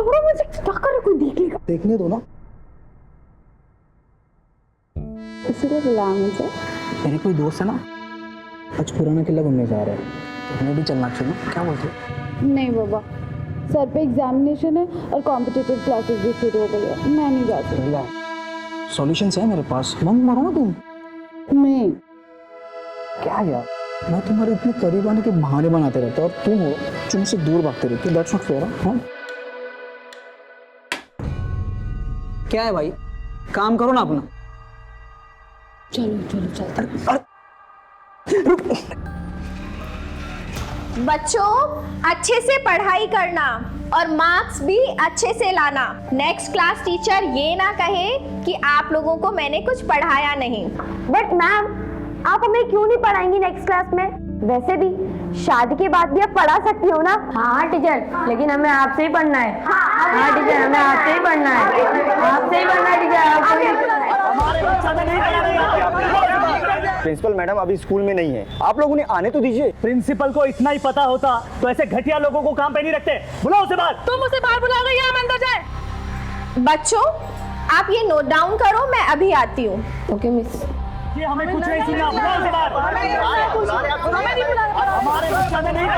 छोड़ो मुझे, क्या कर रहे, कोई देख लेगा। देखने दो ना। इसीलिए बुलाया मुझे। मेरे कोई दोस्त है ना, आज पुराना किला घूमने जा रहा है, तो हमें भी चलना चाहिए, क्या बोलते हो? नहीं बाबा, सर पे एग्जामिनेशन है और कॉम्पिटिटिव क्लासेस भी शुरू हो गई है, मैं नहीं जा सकती। सॉल्यूशंस है मेरे पास, बंक मारो ना तुम। नहीं क्या यार, मैं तुम्हारे इतने करीब आने के बहाने बनाते रहता और तुम हो जो मुझसे दूर भागते रहते हो। That's not fair. हाँ क्या है भाई, काम करो ना अपना। चलो चलो चलते। बच्चों, अच्छे से पढ़ाई करना और मार्क्स भी अच्छे से लाना। नेक्स्ट क्लास टीचर ये ना कहे कि आप लोगों को मैंने कुछ पढ़ाया नहीं। बट मैम, आप हमें क्यों नहीं पढ़ाएंगी नेक्स्ट क्लास में? वैसे भी शादी के बाद भी आप पढ़ा सकती हो ना। हाँ टीचर, लेकिन हमें आपसे ही पढ़ना है। हाँ टीचर, हमें आपसे ही पढ़ना है, आपसे ही पढ़ना है टीचर, आपसे ही। प्रिंसिपल मैडम अभी स्कूल में नहीं है, आप लोग उन्हें आने तो दीजिए। प्रिंसिपल को इतना ही पता होता तो ऐसे घटिया लोगों को काम पे नहीं रखते। बुलाओ उसे बाहर। तुम उसे बाहर बुलाओगे या हम अंदर जाए? बच्चों, आप ये नोट डाउन करो, मैं अभी आती हूँ। Okay miss. ये हमें कुछ नहीं सुनना। बुलाओ उसे बाहर। हमें नहीं बुला, हमारे बच्चा ने नहीं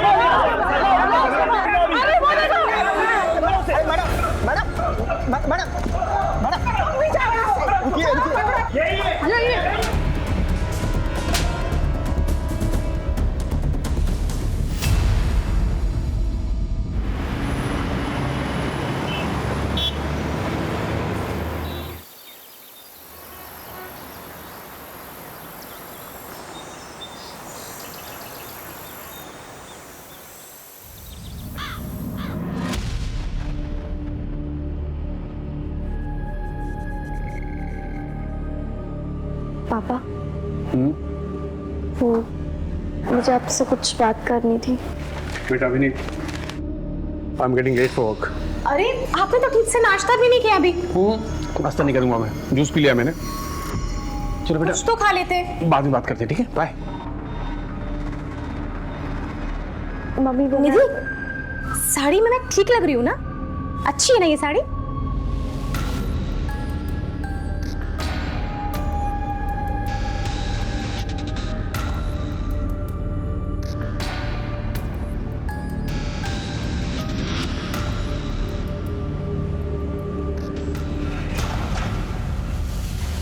पापा, वो मुझे आपसे कुछ बात करनी थी। बेटा Vineet, I am getting late for work. अरे आपने तो ठीक से नाश्ता भी नहीं किया अभी। नाश्ता नहीं करूंगा मैं, जूस पी लिया मैंने। चलो बेटा, कुछ तो खा लेते। बाद में बात करते हैं, ठीक है? बाय। मम्मी वो निधि, साड़ी में मैं ठीक लग रही हूँ ना? अच्छी है ना ये sari?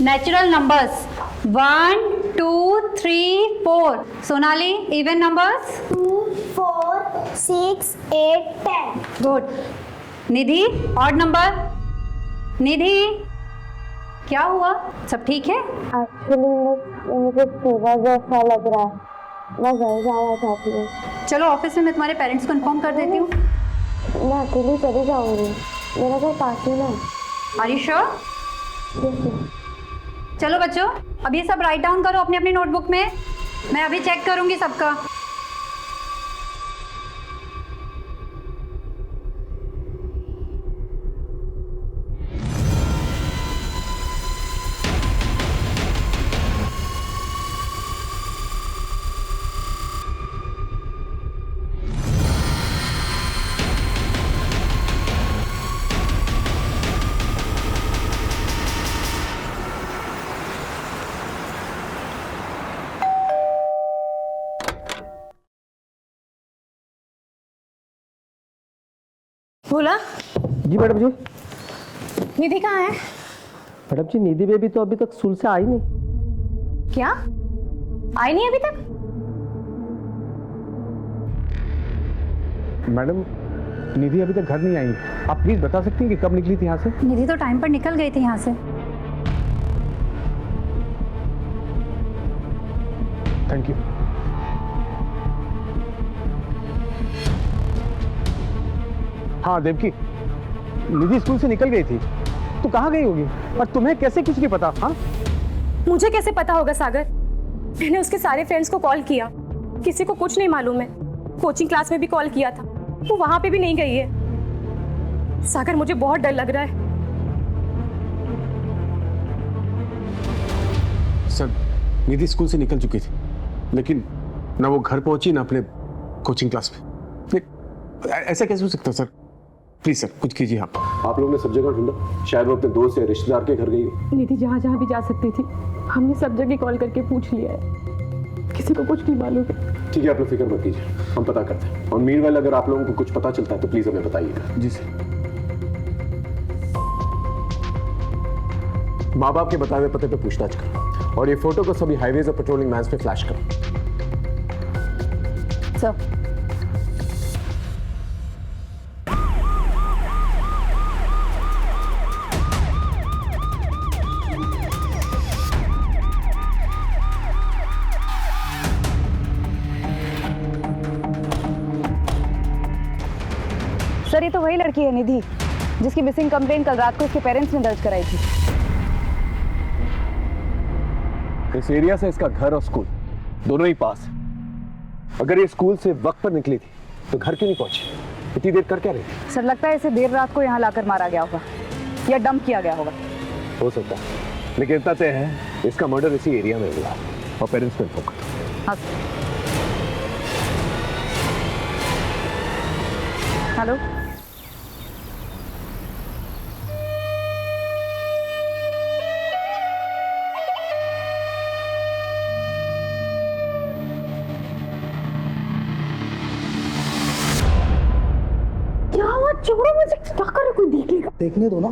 Natural numbers 1 2 3 4। Sonali, even numbers 2 4 6 8 10। Good. Nidhi, odd number. Nidhi, क्या हुआ, सब ठीक है? एक्चुअली मुझे फीवर जैसा लग रहा है, मैं घर जाना चाहती हूँ। चलो ऑफिस में मैं तुम्हारे पेरेंट्स को इन्फॉर्म कर देती हूँ। मैं अकेली चली जाऊंगी, मेरा घर पास ही में है। Are you sure? चलो बच्चों, अब ये सब राइट डाउन करो अपनी अपनी नोटबुक में, मैं अभी चेक करूंगी सबका। बोला जी मैडम जी। निधि कहाँ है? मैडम जी, निधि बेबी तो अभी तक स्कूल से आई नहीं। क्या आई नहीं अभी तक? मैडम, निधि अभी तक घर नहीं आई। आप प्लीज बता सकती हैं कि कब निकली थी यहाँ से? निधि तो टाइम पर निकल गई थी यहाँ से। Thank you. हाँ देवकी, निधि स्कूल से निकल गई थी, तो कहाँ गई होगी? और तुम्हें कैसे कुछ नहीं पता? हाँ, मुझे कैसे पता होगा सागर? मैंने उसके सारे फ्रेंड्स को कॉल किया, किसी को कुछ नहीं मालूम है। कोचिंग क्लास में भी कॉल किया था, वो वहां पे भी नहीं गई है। सागर, मुझे बहुत डर लग रहा है। सर, निधि स्कूल से निकल चुकी थी, लेकिन ना वो घर पहुंची ना अपने कोचिंग क्लास में। ऐसा कैसे हो सकता सर? प्लीज सर कुछ कीजिए आप लोगों ने सब जगह ढूंढा, शायद वो अपने दोस्त या रिश्तेदार के घर गई हो। निधि जहाँ जहाँ भी जा सकती थी हमने सब जगह कॉल करके पूछ लिया है, किसी को कुछ नहीं मालूम है। ठीक है, आप लोग फिक्र मत कीजिए, हम पता करते हैं। और मीनवाइल अगर आप लोगों को कुछ पता चलता है तो प्लीज हमें बताइएगा। जी सर। माँ बाप के बताए हुए पते पे पूछताछ करो और ये फोटो को सभी हाईवेज और पेट्रोलिंग वैन्स पे फ्लैश करो। सर सर, ये तो वही लड़की है निधि, जिसकी मिसिंग कंप्लेन कल रात को इसके पेरेंट्स ने दर्ज कराई थी। इस एरिया से इसका घर और स्कूल दोनों ही पास है। अगर ये स्कूल से वक्त पर निकली थी तो घर क्यों नहीं पहुंची? इतनी देर कर क्या रही थी? सर, लगता है इसे देर रात को यहाँ लाकर मारा गया होगा या डंप किया गया होगा। हो सकता है, लेकिन इतना तय है इसका मर्डर इसी एरिया में हुआ और पेरेंट्स ने ठोका। हाँ। हेलो, छोड़ो मुझे, क्या कर रहे, कोई देख लेगा। देखने दो ना।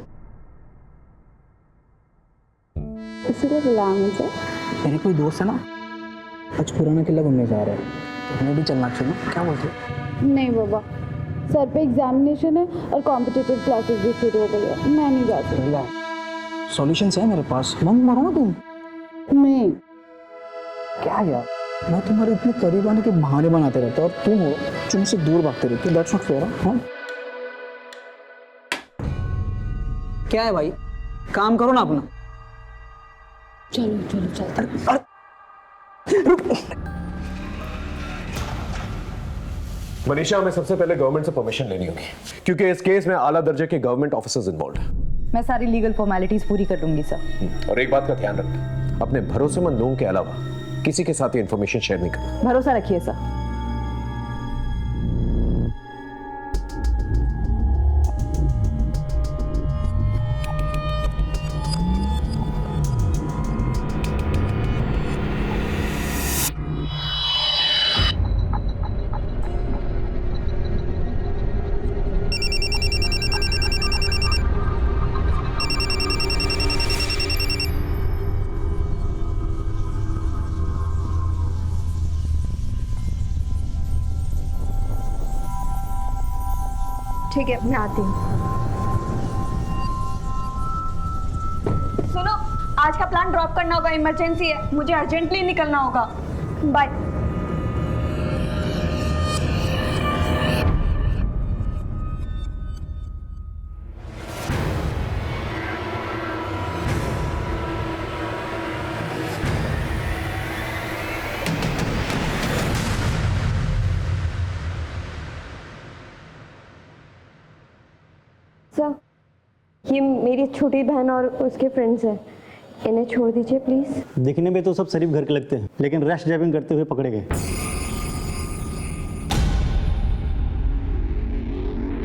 इसलिए बुलाया मुझे। मेरे कोई दोस्त है ना, आज पुराना किला घूमने जा रहे हैं, तो हमें भी चलना चाहिए। क्या बोलते हो? नहीं बाबा, सर पे एग्जामिनेशन है और कॉम्पिटिटिव क्लासेस भी शुरू हो गई है, मैं नहीं जा सकती। सॉल्यूशंस है मेरे पास, मंग मारो ना तुम। नहीं। क्या यार, मैं तुम्हारे इतने करीब आने के बहाने बनाते रहता और तुम हो जो मुझसे दूर भागते रहते। That's not fair. हाँ, क्या है भाई, काम करो ना अपना। चलो चलो चलते। मनीषा, हमें सबसे पहले गवर्नमेंट से परमिशन लेनी होगी, क्योंकि इस केस में आला दर्जे के गवर्नमेंट ऑफिसर्स इन्वॉल्व हैं। मैं सारी लीगल फॉर्मेलिटीज पूरी कर दूंगी सर। और एक बात का ध्यान रखना, अपने भरोसेमंद लोगों के अलावा किसी के साथ ये इन्फॉर्मेशन शेयर नहीं करना। भरोसा रखिए सर। ठीक है, मैं आती हूँ। सुनो, आज का प्लान ड्रॉप करना होगा, इमरजेंसी है, मुझे अर्जेंटली निकलना होगा। बाय। सर, ये मेरी छोटी बहन और उसके फ्रेंड्स हैं, इन्हें छोड़ दीजिए प्लीज। दिखने में तो सब शरीफ घर के लगते हैं, लेकिन रैश ड्राइविंग करते हुए पकड़े गए।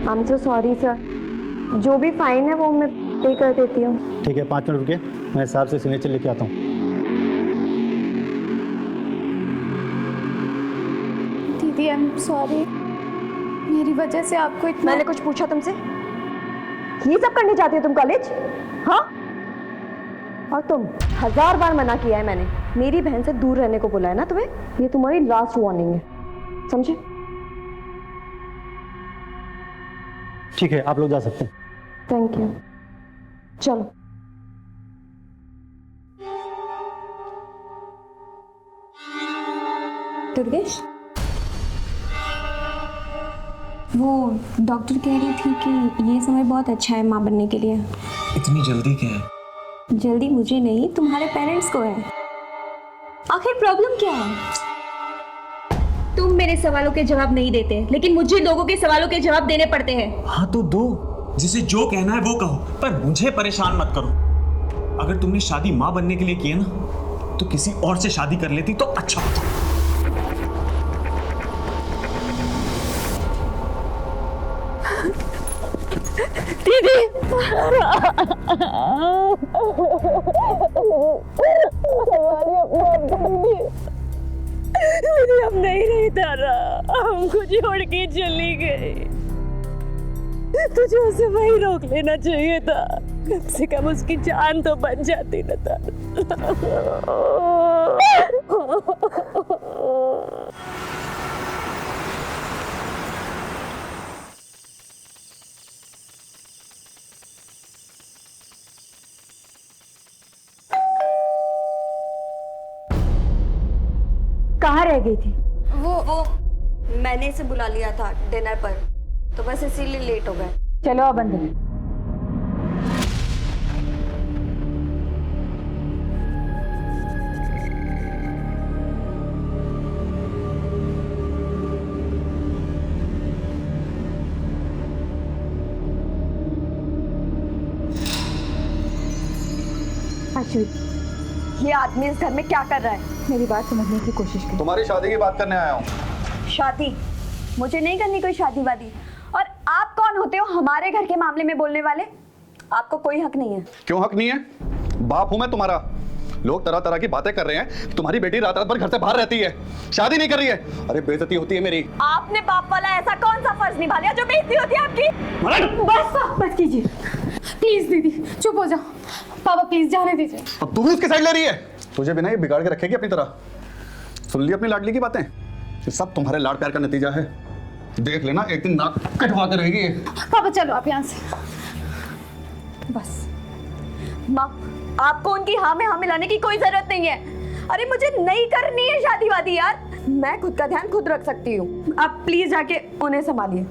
I am so sorry sir, जो भी फाइन है वो मैं पे कर देती हूँ। ठीक है, 5 मिनट रुके, मैं साहब से सिग्नेचर लेके आता हूँ। दीदी, आई एम सॉरी, मेरी वजह से आपको इतना। मैंने कुछ पूछा तुमसे? ये सब करने जाती हो तुम कॉलेज? हाँ, और तुम 1000 बार मना किया है मैंने, मेरी बहन से दूर रहने को बोला है ना तुम्हें। ये तुम्हारी लास्ट वार्निंग है, समझे? ठीक है, आप लोग जा सकते हैं। थैंक यू, चलो। दुर्गेश, वो डॉक्टर कह रही थी कि ये समय बहुत अच्छा है माँ बनने के लिए। इतनी जल्दी क्या है? जल्दी मुझे नहीं, तुम्हारे पेरेंट्स को है। आखिर प्रॉब्लम क्या है? तुम मेरे सवालों के जवाब नहीं देते, लेकिन मुझे लोगों के सवालों के जवाब देने पड़ते हैं। हाँ तो दो, जिसे जो कहना है वो कहो, पर मुझे परेशान मत करो। अगर तुमने शादी माँ बनने के लिए की है ना, तो किसी और से शादी कर लेती तो अच्छा होता। दीदी दीदी हम नहीं रही तारा, हमको छोड़ के चली गई। तुझे उसे वही रोक लेना चाहिए था, कम से कम उसकी जान तो बच जाती ना तारा। कहाँ रह गई थी? वो मैंने इसे बुला लिया था डिनर पर, तो बस इसीलिए लेट हो गए। चलो अब अंदर। ये आदमी इस घर में क्या कर रहा है? मेरी बात समझने की कोशिश कर। तुम्हारी शादी की बात करने आया हूँ। शादी? मुझे नहीं करनी कोई शादी वादी। और आप कौन होते हो हमारे घर के मामले में बोलने वाले? आपको कोई हक नहीं है। क्यों हक नहीं है? बाप हूं मैं तुम्हारा। लोग तरह तरह की बातें कर रहे हैं, तुम्हारी बेटी रात रात भर घर से बाहर रहती है, शादी नहीं कर रही है। अरे बेइज्जती होती है मेरी। आपने बाप वाला ऐसा कौन सा फर्ज निभा लिया जो बेइज्जती होती है आपकी? बस कीजिए प्लीज दीदी चुप हो जाओ। पापा प्लीज जाने दीजिए। अब तू भी उसकी साइड ले रही है। तुझे बिना ये बिगाड़ के रखेगी अपनी तरह। सुन ली अपनी लाडली की बातें? ये सब तुम्हारे लाड प्यार का नतीजा है। देख लेना एक दिन नाक कटवा के रहेगी। पापा चलो आप यहाँ से। बस माँ, आपको उनकी हाँ में हाँ मिलाने की कोई जरूरत नहीं है। अरे मुझे नहीं करनी है शादी वादी यार, मैं खुद का ध्यान खुद रख सकती हूँ। आप प्लीज जाके उन्हें संभालिए।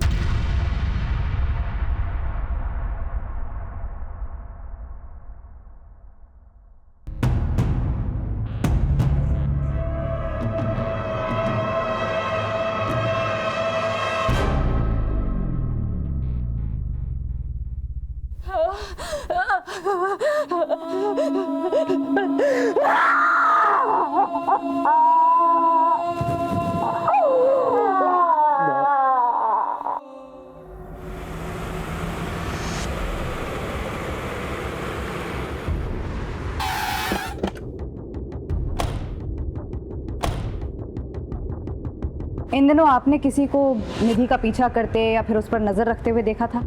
इन दिनों आपने किसी को निधि का पीछा करते या फिर उस पर नजर रखते हुए देखा था?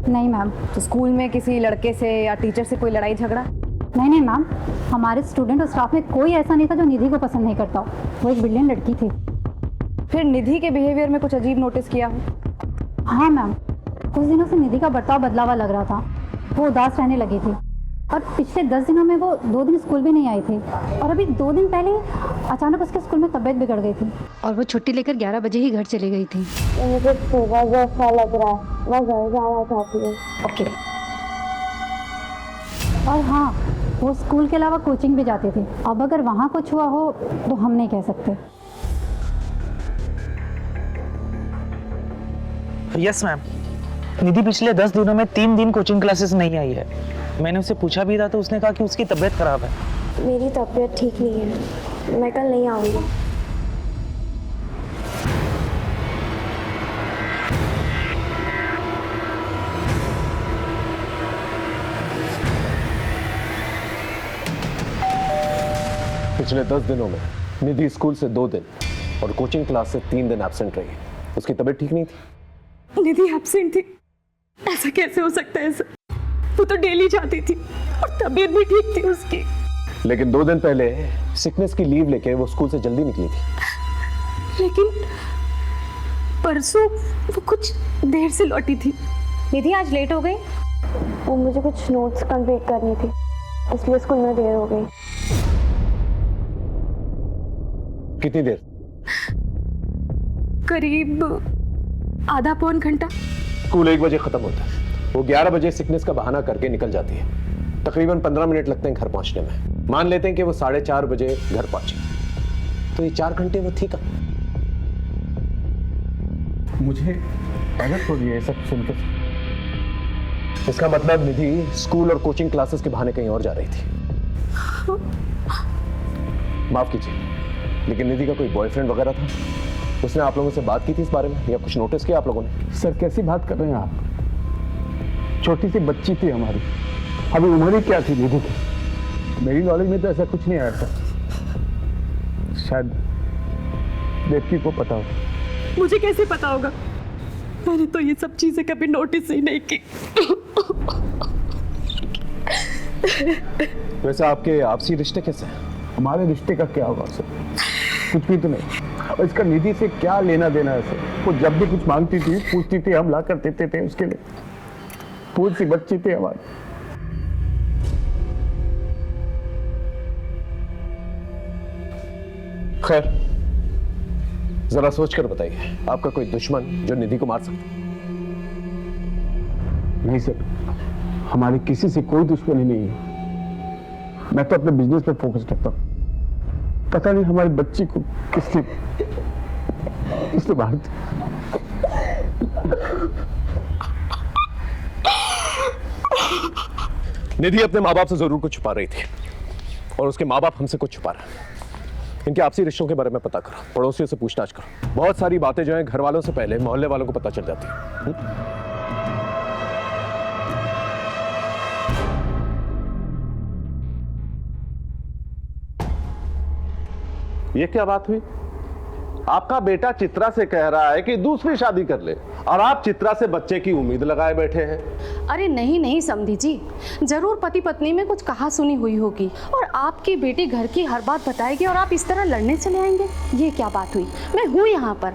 नहीं मैम। तो स्कूल में किसी लड़के से या टीचर से कोई लड़ाई झगड़ा? नहीं मैम, हमारे स्टूडेंट और स्टाफ में कोई ऐसा नहीं था जो निधि को पसंद नहीं करता हो। वो एक ब्रिलियंट लड़की थी। फिर निधि के बिहेवियर में कुछ अजीब नोटिस किया हो? हाँ मैम, कुछ दिनों से निधि का बर्ताव बदला हुआ लग रहा था। वो उदास रहने लगी थी और पिछले 10 दिनों में वो 2 दिन स्कूल भी नहीं आई थी। और अभी 2 दिन पहले अचानक उसके स्कूल में तबीयत बिगड़ गई थी और वो छुट्टी लेकर 11 बजे ही घर चली गई थी। मुझे सुबह जैसा लग रहा है, मैं घर जाना चाहती हूँ। ओके। और हाँ, वो स्कूल के अलावा कोचिंग भी जाती थी। अब अगर वहाँ कुछ हुआ हो तो हम नहीं कह सकते। यस मैम, निधि पिछले 10 दिनों में 3 दिन कोचिंग क्लासेस नहीं आई है। मैंने उससे पूछा भी था तो उसने कहा कि उसकी तबीयत खराब है। मेरी तबीयत ठीक नहीं है, मैं कल नहीं आऊँगी। पिछले 10 दिनों में निधि स्कूल से 2 दिन और कोचिंग क्लास से 3 दिन एब्सेंट रही। उसकी तबीयत ठीक नहीं थी। निधि एब्सेंट थी? ऐसा कैसे हो सकता है सर? वो तो डेली जाती थी और तबीयत भी ठीक थी उसकी। लेकिन 2 दिन पहले सिकनेस की लीव लेके वो स्कूल से जल्दी निकली थी। लेकिन परसों वो कुछ देर से लौटी थी। निधि आज लेट हो गई? वो मुझे कुछ नोट्स कंप्लीट करनी थी, इसलिए स्कूल में देर हो गई। कितनी देर? करीब आधा पौन घंटा। स्कूल 1 बजे खत्म होता है। वो 11 बजे सिकनेस का बहाना करके निकल जाती है। तकरीबन 15 मिनट लगते हैं घर पहुंचने में। मान लेते हैं कि वो 4:30 बजे घर पहुंची, तो ये 4 घंटे वो थी कहाँ? मुझे गलत हो गया ये सब सुनकर। इसका मतलब निधि स्कूल और कोचिंग क्लासेस के बहाने कहीं और जा रही थी। माफ कीजिए, लेकिन निधि का कोई बॉयफ्रेंड वगैरह था? उसने आप लोगों से बात की थी इस बारे में या कुछ नोटिस किया आप लोगों ने? सर कैसी बात कर रहे हैं आप? छोटी सी बच्ची थी हमारी, अभी उम्र ही क्या थी निधि की। मेरी नॉलेज में तो ऐसा कुछ नहीं आया था, शायद देवकी को पता हो। मुझे कैसे पता होगा? मैंने तो ये सब चीजें कभी नोटिस ही नहीं की। वैसे आपके आपसी रिश्ते कैसे हैं? हमारे रिश्ते का क्या होगा सर, कुछ भी तो नहीं। और इसका निधि से क्या लेना देना है सर? वो जब भी कुछ मांगती थी, पूछती थी, हम ला कर देते थे उसके लिए। फूल सी बच्ची थी हमारी। खैर, जरा सोच कर बताइए, आपका कोई दुश्मन जो निधि को मार सकता? नहीं सर, हमारी किसी से कोई दुश्मनी नहीं है। मैं तो अपने बिजनेस पे फोकस करता हूँ। पता नहीं हमारी बच्ची को किसने मार दिया। निधि अपने माँ बाप से जरूर कुछ छुपा रही थी और उसके माँ बाप हमसे कुछ छुपा रहे हैं। इनके आपसी रिश्तों के बारे में पता करो, पड़ोसियों से पूछताछ करो। बहुत सारी बातें जो हैं घर वालों से पहले मोहल्ले वालों को पता चल जाती है। ये क्या बात हुई? आपका बेटा चित्रा से कह रहा है कि दूसरी शादी कर ले और आप चित्रा से बच्चे की उम्मीद लगाए बैठे हैं। अरे नहीं नहीं समधी जी, जरूर पति पत्नी में कुछ कहा सुनी हुई होगी और आपकी बेटी घर की हर बात बताएगी और आप इस तरह लड़ने चले आएंगे। ये क्या बात हुई? मैं हूँ यहाँ पर,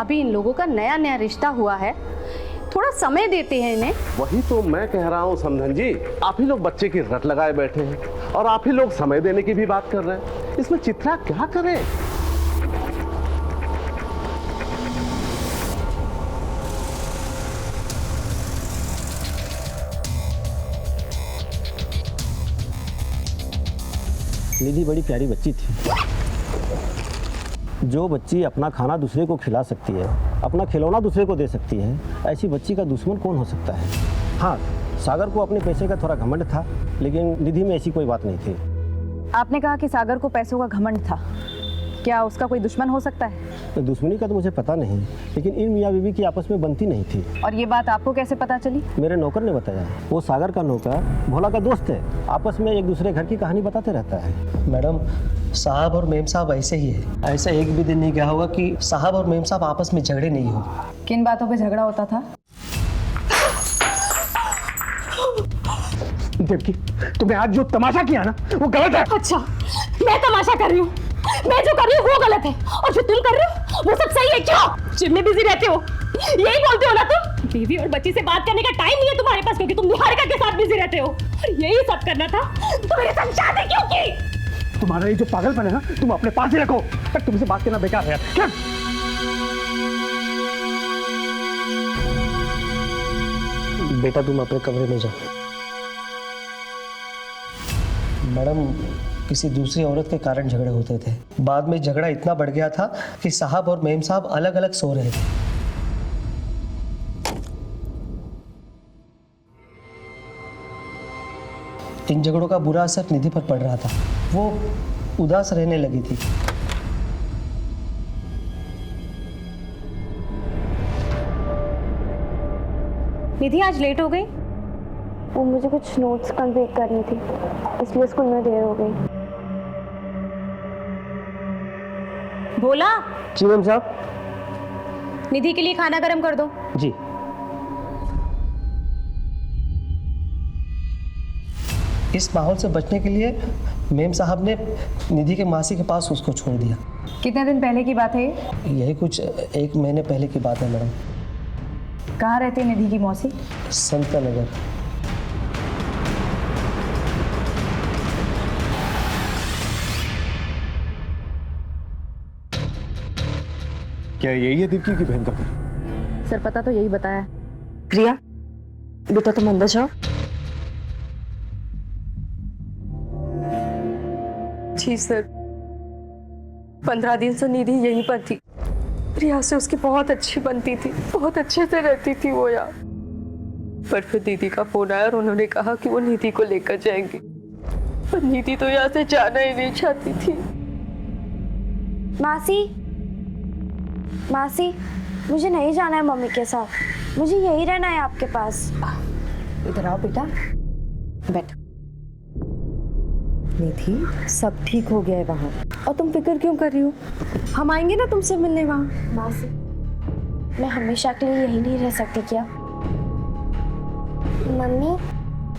अभी इन लोगों का नया नया रिश्ता हुआ है, थोड़ा समय देते हैं इन्हें। वही तो मैं कह रहा हूँ समधन जी, आप ही लोग बच्चे की रट लगाए बैठे हैं और आप ही लोग समय देने की भी बात कर रहे हैं। इसमें चित्रा क्या करे? निधि बड़ी प्यारी बच्ची थी। जो बच्ची अपना खाना दूसरे को खिला सकती है, अपना खिलौना दूसरे को दे सकती है, ऐसी बच्ची का दुश्मन कौन हो सकता है? हाँ, सागर को अपने पैसे का थोड़ा घमंड था, लेकिन निधि में ऐसी कोई बात नहीं थी। आपने कहा कि सागर को पैसों का घमंड था, क्या उसका कोई दुश्मन हो सकता है? तो दुश्मनी का तो मुझे पता नहीं, लेकिन इन मियाँ बीवी की आपस में बनती नहीं थी। और ये बात आपको कैसे पता चली? मेरे नौकर ने बताया। वो सागर का नौकर भोला का दोस्त है, आपस में एक दूसरे घर की कहानी बताते रहता है। मैडम, साहब और मेम साहब ऐसे ही है। ऐसा एक भी दिन नहीं गया होगा कि साहब और मेम साहब आपस में झगड़े नहीं हो। किन बातों पे झगड़ा होता था? देवकी, तुमने आज जो तमाशा किया ना, वो गलत है। अच्छा, मैं तमाशा कर रही हूँ? मैं जो कर रही हूँ वो गलत है और जो तुम कर रहे हो वो सब सही है? क्यों जिम में बिजी रहते हो, यही बोलते हो ना तुम? बीवी और बच्ची से बात करने का टाइम नहीं है तुम्हारे पास, क्योंकि तुम निहारिका के साथ बिजी रहते हो। और यही सब करना था तो मेरे साथ शादी क्यों की? तुम्हारा ये जो पागलपन है ना, तुम अपने पास ही रखो। तुमसे बात करना बेकार है। क्या? बेटा तुम अपने कमरे में जाओ। मैडम, किसी दूसरी औरत के कारण झगड़े होते थे, बाद में झगड़ा इतना बढ़ गया था कि साहब और मेम साहब अलग अलग सो रहे थे। इन झगड़ों का बुरा असर निधि पर पड़ रहा था, वो उदास रहने लगी थी। निधि आज लेट हो गई? वो मुझे कुछ नोट्स कंप्लीट करनी थी, इसलिए स्कूल में देर हो गई। भोला। जी मैम साहब। निधि के लिए खाना गरम कर दो। जी। इस माहौल से बचने के लिए मेम साहब ने निधि के मासी के पास उसको छोड़ दिया। कितने दिन पहले की बात है ये? यही कुछ 1 महीने पहले की बात है मैडम। कहाँ रहती है निधि की मौसी? संता नगर। क्या यही है दीप्ति की बहन का घर? सर पता तो यही बताया। प्रिया बेटा तुम अंदर जाओ। जी सर, 15 दिन से निधि यहीं पर थी। प्रिया से उसकी बहुत अच्छी बनती थी, बहुत अच्छे से रहती थी वो यार। पर फिर दीदी का फोन आया और उन्होंने कहा कि वो निधि को लेकर जाएंगे, पर निधि तो यहाँ से जाना ही नहीं चाहती थी। मासी, मुझे नहीं जाना है मम्मी के साथ, मुझे यही रहना है आपके पास। इधर आओ बेटा, बैठ। निधि, सब ठीक हो गया है वहाँ, और तुम फिक्र क्यों कर रही हो? हम आएंगे ना तुमसे मिलने वहाँ। माँ से मैं हमेशा के लिए यही नहीं रह सकती क्या? मम्मी,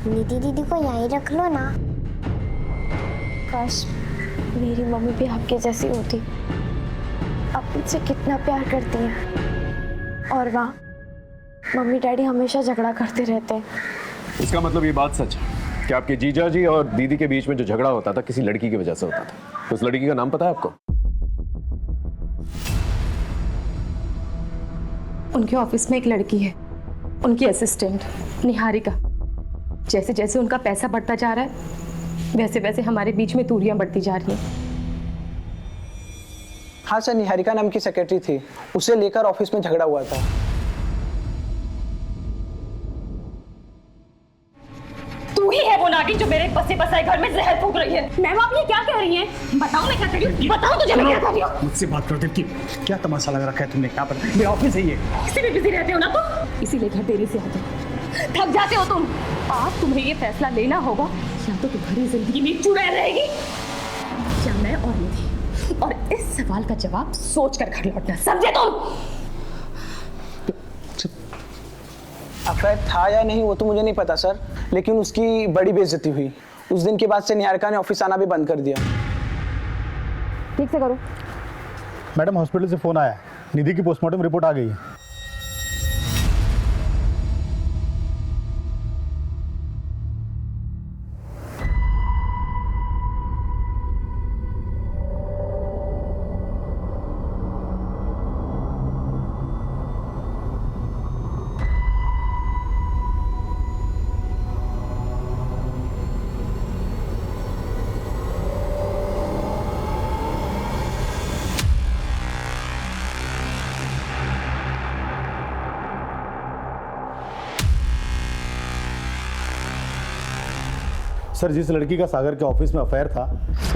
निधि दीदी को यहीं रख लो ना। काश मेरी मम्मी भी आपके जैसी होती, आप मुझसे कितना प्यार करती हैं, और वहाँ मम्मी डैडी हमेशा झगड़ा करते रहते हैं। इसका मतलब ये बात सच है कि आपके जीजा जी और दीदी के बीच में जो झगड़ा होता था किसी लड़की की वजह से होता था। उस लड़की का नाम पता है आपको? उनके ऑफिस में एक लड़की है, उनकी असिस्टेंट निहारिका। जैसे जैसे उनका पैसा बढ़ता जा रहा है वैसे वैसे हमारे बीच में दूरियां बढ़ती जा रही हैं। हाँ सर, निहारिका नाम की सेक्रेटरी थी, उसे लेकर ऑफिस में झगड़ा हुआ था। तू ही है वो नागिन जो मेरे बसे बसाए घर में जहर फूंक रही है। मैम आप ये क्या कह रही हैं? बताओ मैं क्या कर रही हूँ, बताओ तुझे मैं क्या कर रही हूँ। मुझसे बात करो देवकी, क्या तमाशा लगा रखा है तुमने? क्या पर मेरा ऑफिस है ये। इसीलिए बिजी रहते हो ना तुम, इसीलिए घर देरी से आते हो, थक जाते हो तुम। आज तुम्हें ये फैसला लेना होगा, या तो तुम्हारी जिंदगी में चुड़ैल रहेगी या मैं और निधि। और इस सवाल का जवाब सोच कर घर लौटना, समझे तुम? अफेयर था या नहीं वो तो मुझे नहीं पता सर, लेकिन उसकी बड़ी बेइज्जती हुई। उस दिन के बाद से निहारिका ने ऑफिस आना भी बंद कर दिया। ठीक से करो। मैडम, हॉस्पिटल से फोन आया, निधि की पोस्टमार्टम रिपोर्ट आ गई है। सर, जिस लड़की का सागर के ऑफिस में अफेयर था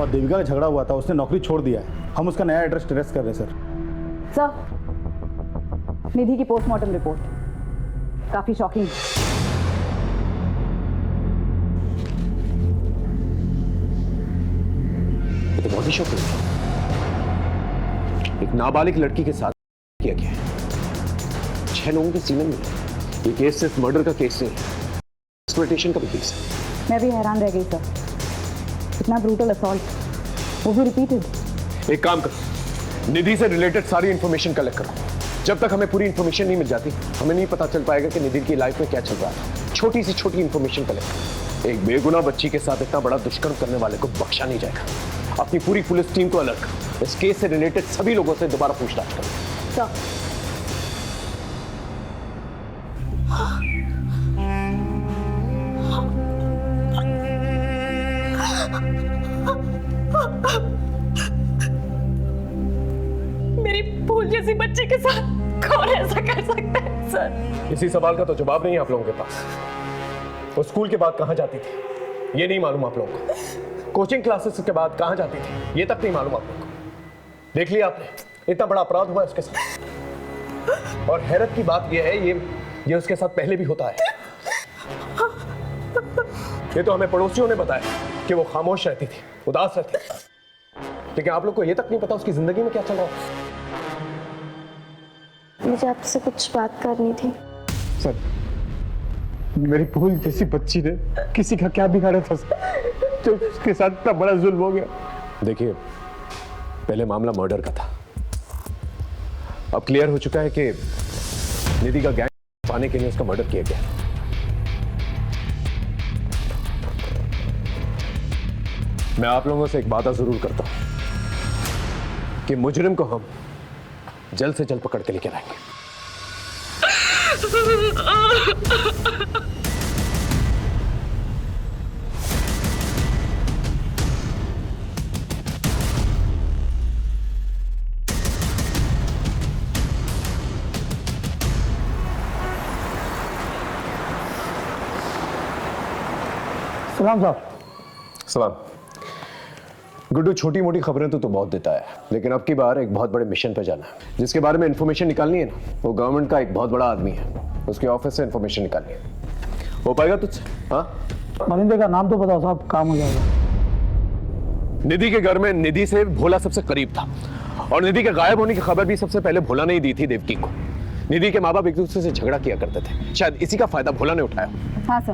और देविका का झगड़ा हुआ था, उसने नौकरी छोड़ दिया है। हम उसका नया एड्रेस ट्रेस कर रहे हैं सर, निधि की पोस्टमार्टम रिपोर्ट काफी शॉकिंग है। ये तो बहुत ही शौक है। एक नाबालिग लड़की के साथ किया गया है, 6 लोगों के सीने में। ये केस सिर्फ मर्डर का केस नहीं है, एक्सप्लॉयटेशन का भी केस है। मैं भी हैरान रह गई सर, इतना ब्रूटल असॉल्ट, वो भी रिपीटेड। एक काम करो, निधि से रिलेटेड सारी इंफॉर्मेशन कलेक्ट करो। जब तक हमें पूरी इंफॉर्मेशन नहीं मिल जाती, हमें नहीं पता चल पाएगा कि निधि की लाइफ में क्या चल रहा है। छोटी सी छोटी इंफॉर्मेशन कलेक्ट करो। एक बेगुनाह बच्ची के साथ इतना बड़ा दुष्कर्म करने वाले को बख्शा नहीं जाएगा। अपनी पूरी पुलिस टीम को अलर्ट करो, इस केस से रिलेटेड सभी लोगों से दोबारा पूछताछ करो। सर, मेरी फूल जैसी बच्ची के साथ कौन ऐसा कर सकता है सर? इसी सवाल का तो जवाब नहीं है आप लोगों के पास। वो स्कूल के बाद कहां जाती थी ये नहीं मालूम आप लोगों को। कोचिंग क्लासेस के बाद कहां जाती थी ये तक नहीं मालूम आप लोगों को। देख लिया आपने, इतना बड़ा अपराध हुआ उसके साथ। और हैरत की बात यह है, ये उसके साथ पहले भी होता है। ये तो हमें पड़ोसियों ने बताया कि वो खामोश रहती थी, उदास रहती थी, लेकिन आप लोग को ये तक नहीं पता उसकी जिंदगी में क्या चल रहा है। मुझे आपसे कुछ बात करनी थी। सर, मेरी फूल जैसी बच्ची ने किसी का क्या बिगाड़ा था जो उसके साथ इतना बड़ा जुल्म हो गया। देखिए, पहले मामला मर्डर का था, अब क्लियर हो चुका है कि निधि का गैंग पाने के लिए उसका मर्डर किया गया। मैं आप लोगों से एक वादा जरूर करता हूं कि मुजरिम को हम जल्द से जल्द पकड़ के लेकर आएंगे। सलाम साहब। सलाम। गुड्डू, छोटी मोटी खबरें तो बहुत देता है, लेकिन अब की बार एक बहुत बड़े मिशन पे जाना है। जिसके बारे में इंफॉर्मेशन निकालनी है ना, वो गवर्नमेंट का एक बहुत बड़ा आदमी है, उसके ऑफिस से इंफॉर्मेशन निकालनी है। हो पाएगा तुझसे? हाँ, मनिंदर का नाम तो बताओ साहब, काम हो जाएगा। निधि के घर में निधि से भोला सबसे करीब था और निधि के गायब होने की खबर भी सबसे पहले भोला ने ही दी थी देवकी को। निधि के माँ बाप एक दूसरे से झगड़ा किया करते थे, शायद इसी का फायदा भोला ने उठाया। हाँ सर,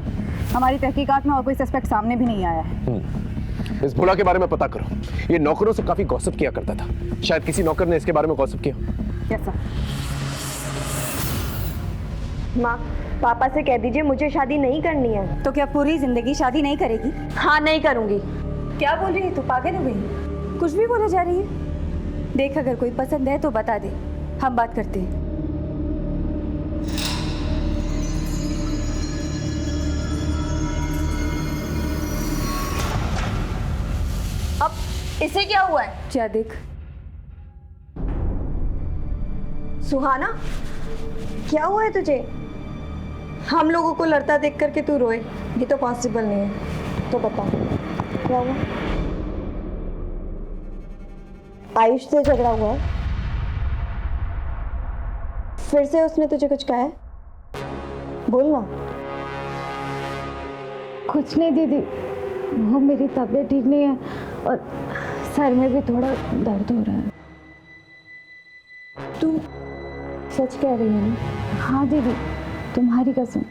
हमारी तहकीकात में और कोई सस्पेक्ट सामने भी नहीं आया है। इस भोला के बारे में पता करो, ये नौकरों से काफी गॉसिप किया करता था, शायद किसी नौकर ने इसके बारे में गॉसिप किया। Yes sir. माँ, पापा से कह दीजिए मुझे शादी नहीं करनी है। तो क्या पूरी जिंदगी शादी नहीं करेगी? हाँ, नहीं करूंगी। क्या बोल रही है तू? पागल हो गई? कुछ भी बोले जा रही है। देख, अगर कोई पसंद है तो बता दे, हम बात करते हैं। अब इसे क्या हुआ है? क्या देख। सुहाना, क्या हुआ है तुझे? हम लोगों को लड़ता देख करके तू रोए, ये तो पॉसिबल नहीं है। तो बता क्या हुआ? आयुष से झगड़ा हुआ है? फिर से उसने तुझे कुछ कहा है? बोल ना। कुछ नहीं दीदी, वो मेरी तबीयत ठीक नहीं है और सर में भी थोड़ा दर्द हो रहा है। तू सच कह रही है ना? हाँ दीदी, तुम्हारी कसम।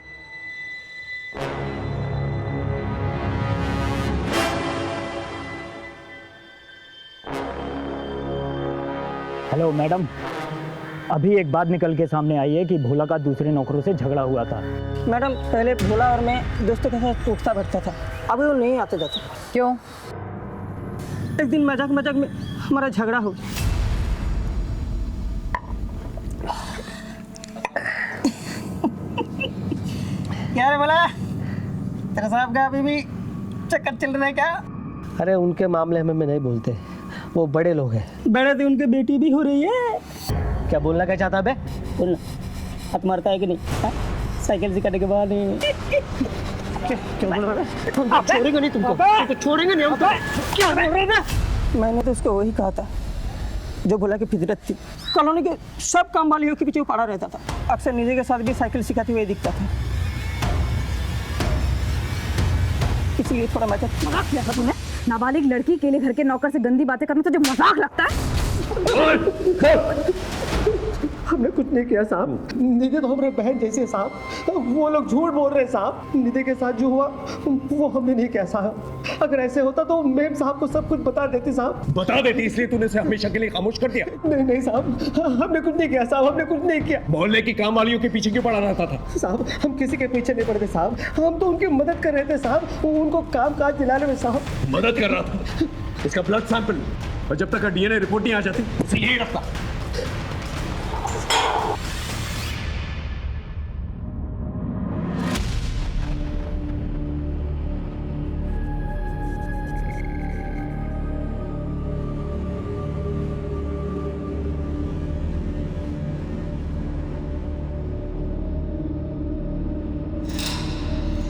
हेलो मैडम, अभी एक बात निकल के सामने आई है कि भोला का दूसरे नौकरों से झगड़ा हुआ था। मैडम, पहले भोला और मैं दोस्तों के साथ उठता बैठता था, अभी वो नहीं आते जाते। क्यों? एक दिन मजाक मजाक में हमारा झगड़ा हो गया। क्या रे भोला, तेरा साहब का अभी भी चक्कर चल रहा है क्या? अरे उनके मामले में नहीं बोलते, वो बड़े लोग हैं। बड़े थे, उनकी बेटी भी हो रही है। क्या बोलना क्या चाहता बे? बोलना, हाथ मारता है कि नहीं? हाँ? साइकिल सिखाने के बाद क्या बोल रहा है? छोड़ेंगे नहीं तुमको, छोड़ेंगे नहीं हम। क्या बोल रहे ना? मैंने तो उसको वही कहा था जो भोला की फितरत थी। कॉलोनी के सब काम वालियों के पीछे वो पड़ा रहता था, अक्सर निधि के साथ भी साइकिल सिखाते हुए दिखता था, इसलिए थोड़ा मजाक किया था तूने। नाबालिग लड़की के लिए घर के नौकर से गंदी बातें करना तुझे मजाक लगता है? हमने कुछ नहीं किया साहब, निधि तो हमारे बहन जैसी है साहब। वो लोग झूठ बोल रहे हैं साहब, निधि के साथ जो हुआ वो हमने नहीं किया साहब। अगर ऐसे होता तो मेम साहब को सब कुछ बता देती साहब। बता देती, इसलिए तूने उसे हमेशा के लिए खामोश कर दिया? नहीं नहीं साहब, हमने कुछ नहीं किया साहब, हमने कुछ नहीं किया। मोहल्ले की काम वालियों के पीछे क्यों पड़ा रहता था? साहब, हम किसी के पीछे नहीं पड़ते साहब, हम तो उनकी मदद कर रहे थे साहब, उनको काम काज दिलाने में साहब। मदद कर रहा था? इसका ब्लड सैंपल, और जब तक डीएनए रिपोर्ट नहीं आ जाती उसे यही रखता।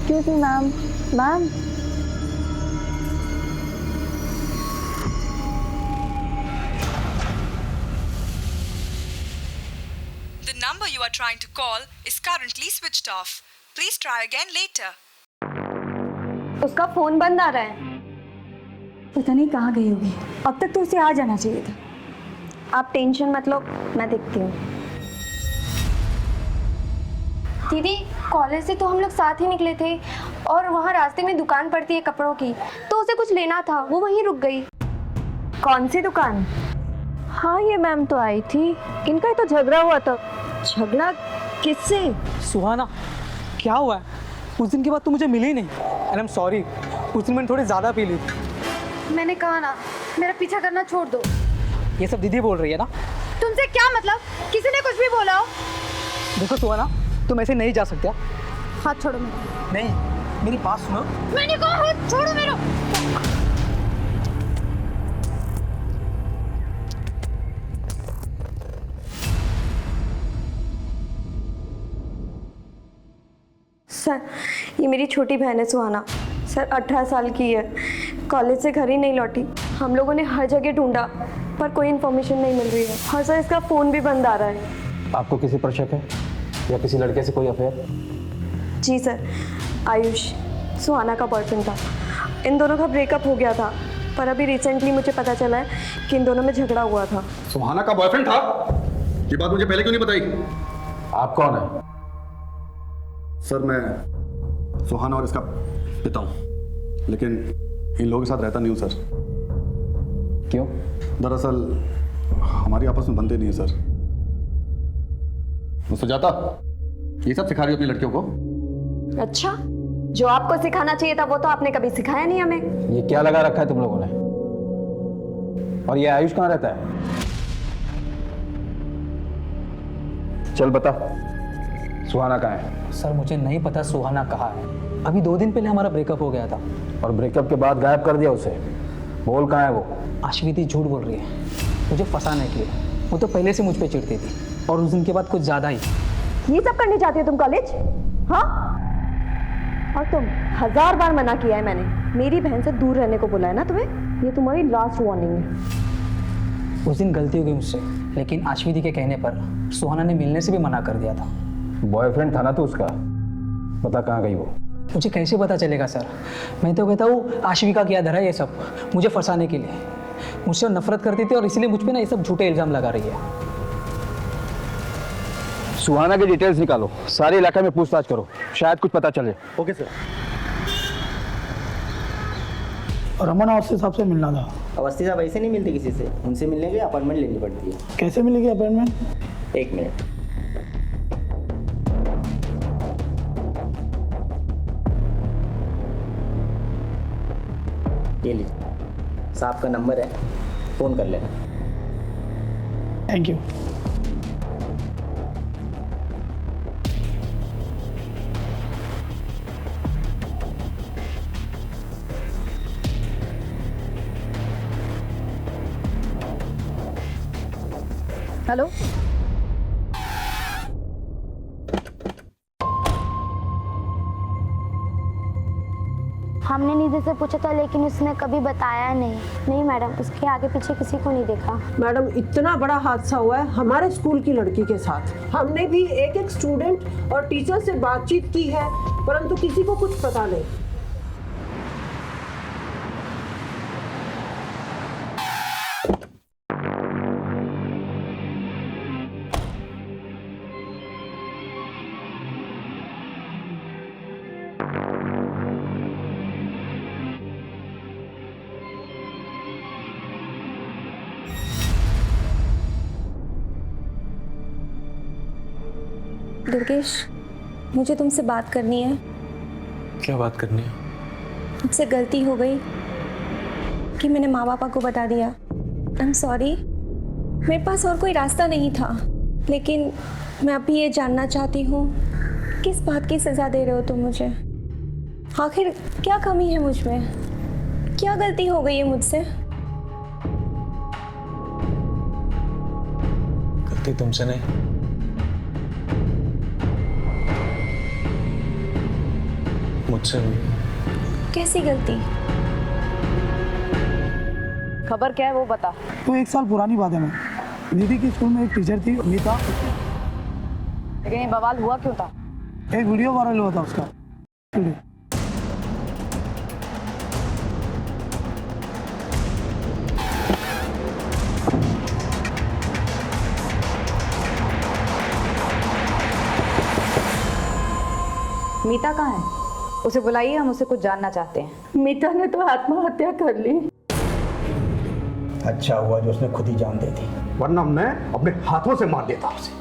Excuse me, ma'am. Ma'am. The number you are trying to call is currently switched off. Please try again later. उसका फोन बंद आ रहा है, पता नहीं कहाँ गई होगी। अब तक तो उसे आ जाना चाहिए था। आप टेंशन मत लो, मैं देखती हूँ। दीदी, कॉलेज से तो हम लोग साथ ही निकले थे और वहाँ रास्ते में दुकान पड़ती है कपड़ों की, तो उसे कुछ लेना था, वो वहीं रुक गई। कौन सी दुकान? हाँ, ये मैम तो आई थी, इनका ही तो झगड़ा हुआ था। झगड़ा किससे? सुहाना, क्या हुआ है? उस दिन के बाद तू मुझे मिली नहीं। आई एम सॉरी, उस दिन मैंने थोड़ी ज़्यादा पी ली थी। मैंने कहा ना, मेरा पीछा करना छोड़ दो। ये सब दीदी बोल रही है ना? तुमसे क्या मतलब? किसी ने कुछ भी बोला हो? देखो सुहाना, तुम ऐसे नहीं जा सकते। हाथ छोड़ो मेरा। नहीं, मेरी बात सुनो। मैंने कहा हाथ छोड़ो मेरा। सर, ये मेरी छोटी बहन है सुहाना। सर 18 साल की है, कॉलेज से घर ही नहीं लौटी। हम लोगों ने हर जगह ढूंढा पर कोई इन्फॉर्मेशन नहीं मिल रही है। और सर इसका फ़ोन भी बंद आ रहा है। आपको किसी पर शक है या किसी लड़के से कोई अफेयर? जी सर, आयुष सुहाना का बॉयफ्रेंड था। इन दोनों का ब्रेकअप हो गया था, पर अभी रिसेंटली मुझे पता चला है कि इन दोनों में झगड़ा हुआ था। सुहाना का बॉयफ्रेंड था? ये बात मुझे पहले क्यों नहीं बताई? आप कौन है? सर मैं सुहाना और इसका पिता हूं, लेकिन इन लोगों के साथ रहता नहीं हूं सर। क्यों? दरअसल हमारी आपस में बनते नहीं है सर। सुजाता, ये सब सिखा रही हो अपनी लड़कियों को? अच्छा, जो आपको सिखाना चाहिए था वो तो आपने कभी सिखाया नहीं हमें। ये क्या लगा रखा है तुम लोगों ने? और ये आयुष कहाँ रहता है? चल बता, सुहाना कहाँ है? सर मुझे नहीं पता सुहाना कहाँ है। अभी 2 दिन पहले हमारा ब्रेकअप हो गया था। और ब्रेकअप के बाद गायब कर दिया उसे। बोल कहाँ है वो? अश्विति झूठ बोल रही है मुझे फंसाने के लिए। वो तो पहले से मुझ पे चिढ़ती थी और उस दिन के बाद कुछ ज्यादा ही। ये सब करने जाती हो तुम कॉलेज? हाँ, और तुम 1000 बार मना किया है मैंने, मेरी बहन से दूर रहने को बोला है ना तुम्हें। ये तुम्हारी लास्ट वार्निंग है। उस दिन गलती हो गई मुझसे, लेकिन अश्विति के कहने पर सुहाना ने मिलने से भी मना कर दिया था। बॉयफ्रेंड था ना तो उसका? बता कहाँ गई वो? मुझे कैसे पता चलेगा सर? मैं तो कहता हूँ आश्विका किया धरा ये सब मुझे फंसाने के लिए। मुझसे नफरत करती थी और इसलिए मुझ पे ना ये सब झूठे इल्जाम लगा रही है। सुहाना की डिटेल्स निकालो, सारे इलाके में पूछताछ करो, शायद कुछ पता चले। Okay sir. रमन अवस्थी साहब से मिलना था। अवस्थी साहब ऐसे नहीं मिलते किसी से, उनसे मिलने के लिए अपॉइंटमेंट लेनी पड़ती है। कैसे मिलेगी अपॉइंटमेंट? 1 मिनट। ये लीजिए, साहब का नंबर है, फ़ोन कर लेना। Thank you. हेलो, हमने निधि से पूछा था लेकिन उसने कभी बताया नहीं। नहीं मैडम, उसके आगे पीछे किसी को नहीं देखा। मैडम, इतना बड़ा हादसा हुआ है हमारे स्कूल की लड़की के साथ। हमने भी एक स्टूडेंट और टीचर से बातचीत की है, परंतु किसी को कुछ पता नहीं। दुर्गेश, मुझे तुमसे बात करनी है। क्या बात करनी है? मुझसे गलती हो गई कि मैंने माँ पापा को बता दिया। I am sorry. मेरे पास और कोई रास्ता नहीं था, लेकिन मैं अभी ये जानना चाहती हूँ किस बात की सज़ा दे रहे हो तुम मुझे? आखिर क्या कमी है मुझ में? क्या गलती हो गई है मुझसे? गलती तुमसे नहीं, मुझसे हुई। कैसी गलती? खबर क्या है वो बता। तो 1 साल पुरानी बात है। मैं निधि की स्कूल में एक टीचर थी मीता। लेकिन ये बवाल हुआ क्यों था? एक वीडियो वायरल हुआ था उसका। मीता कहाँ है? उसे बुलाइए, हम उसे कुछ जानना चाहते हैं। मीता ने तो आत्महत्या कर ली। अच्छा हुआ जो उसने खुद ही जान दे दी, वरना मैं अपने हाथों से मार देता उसे।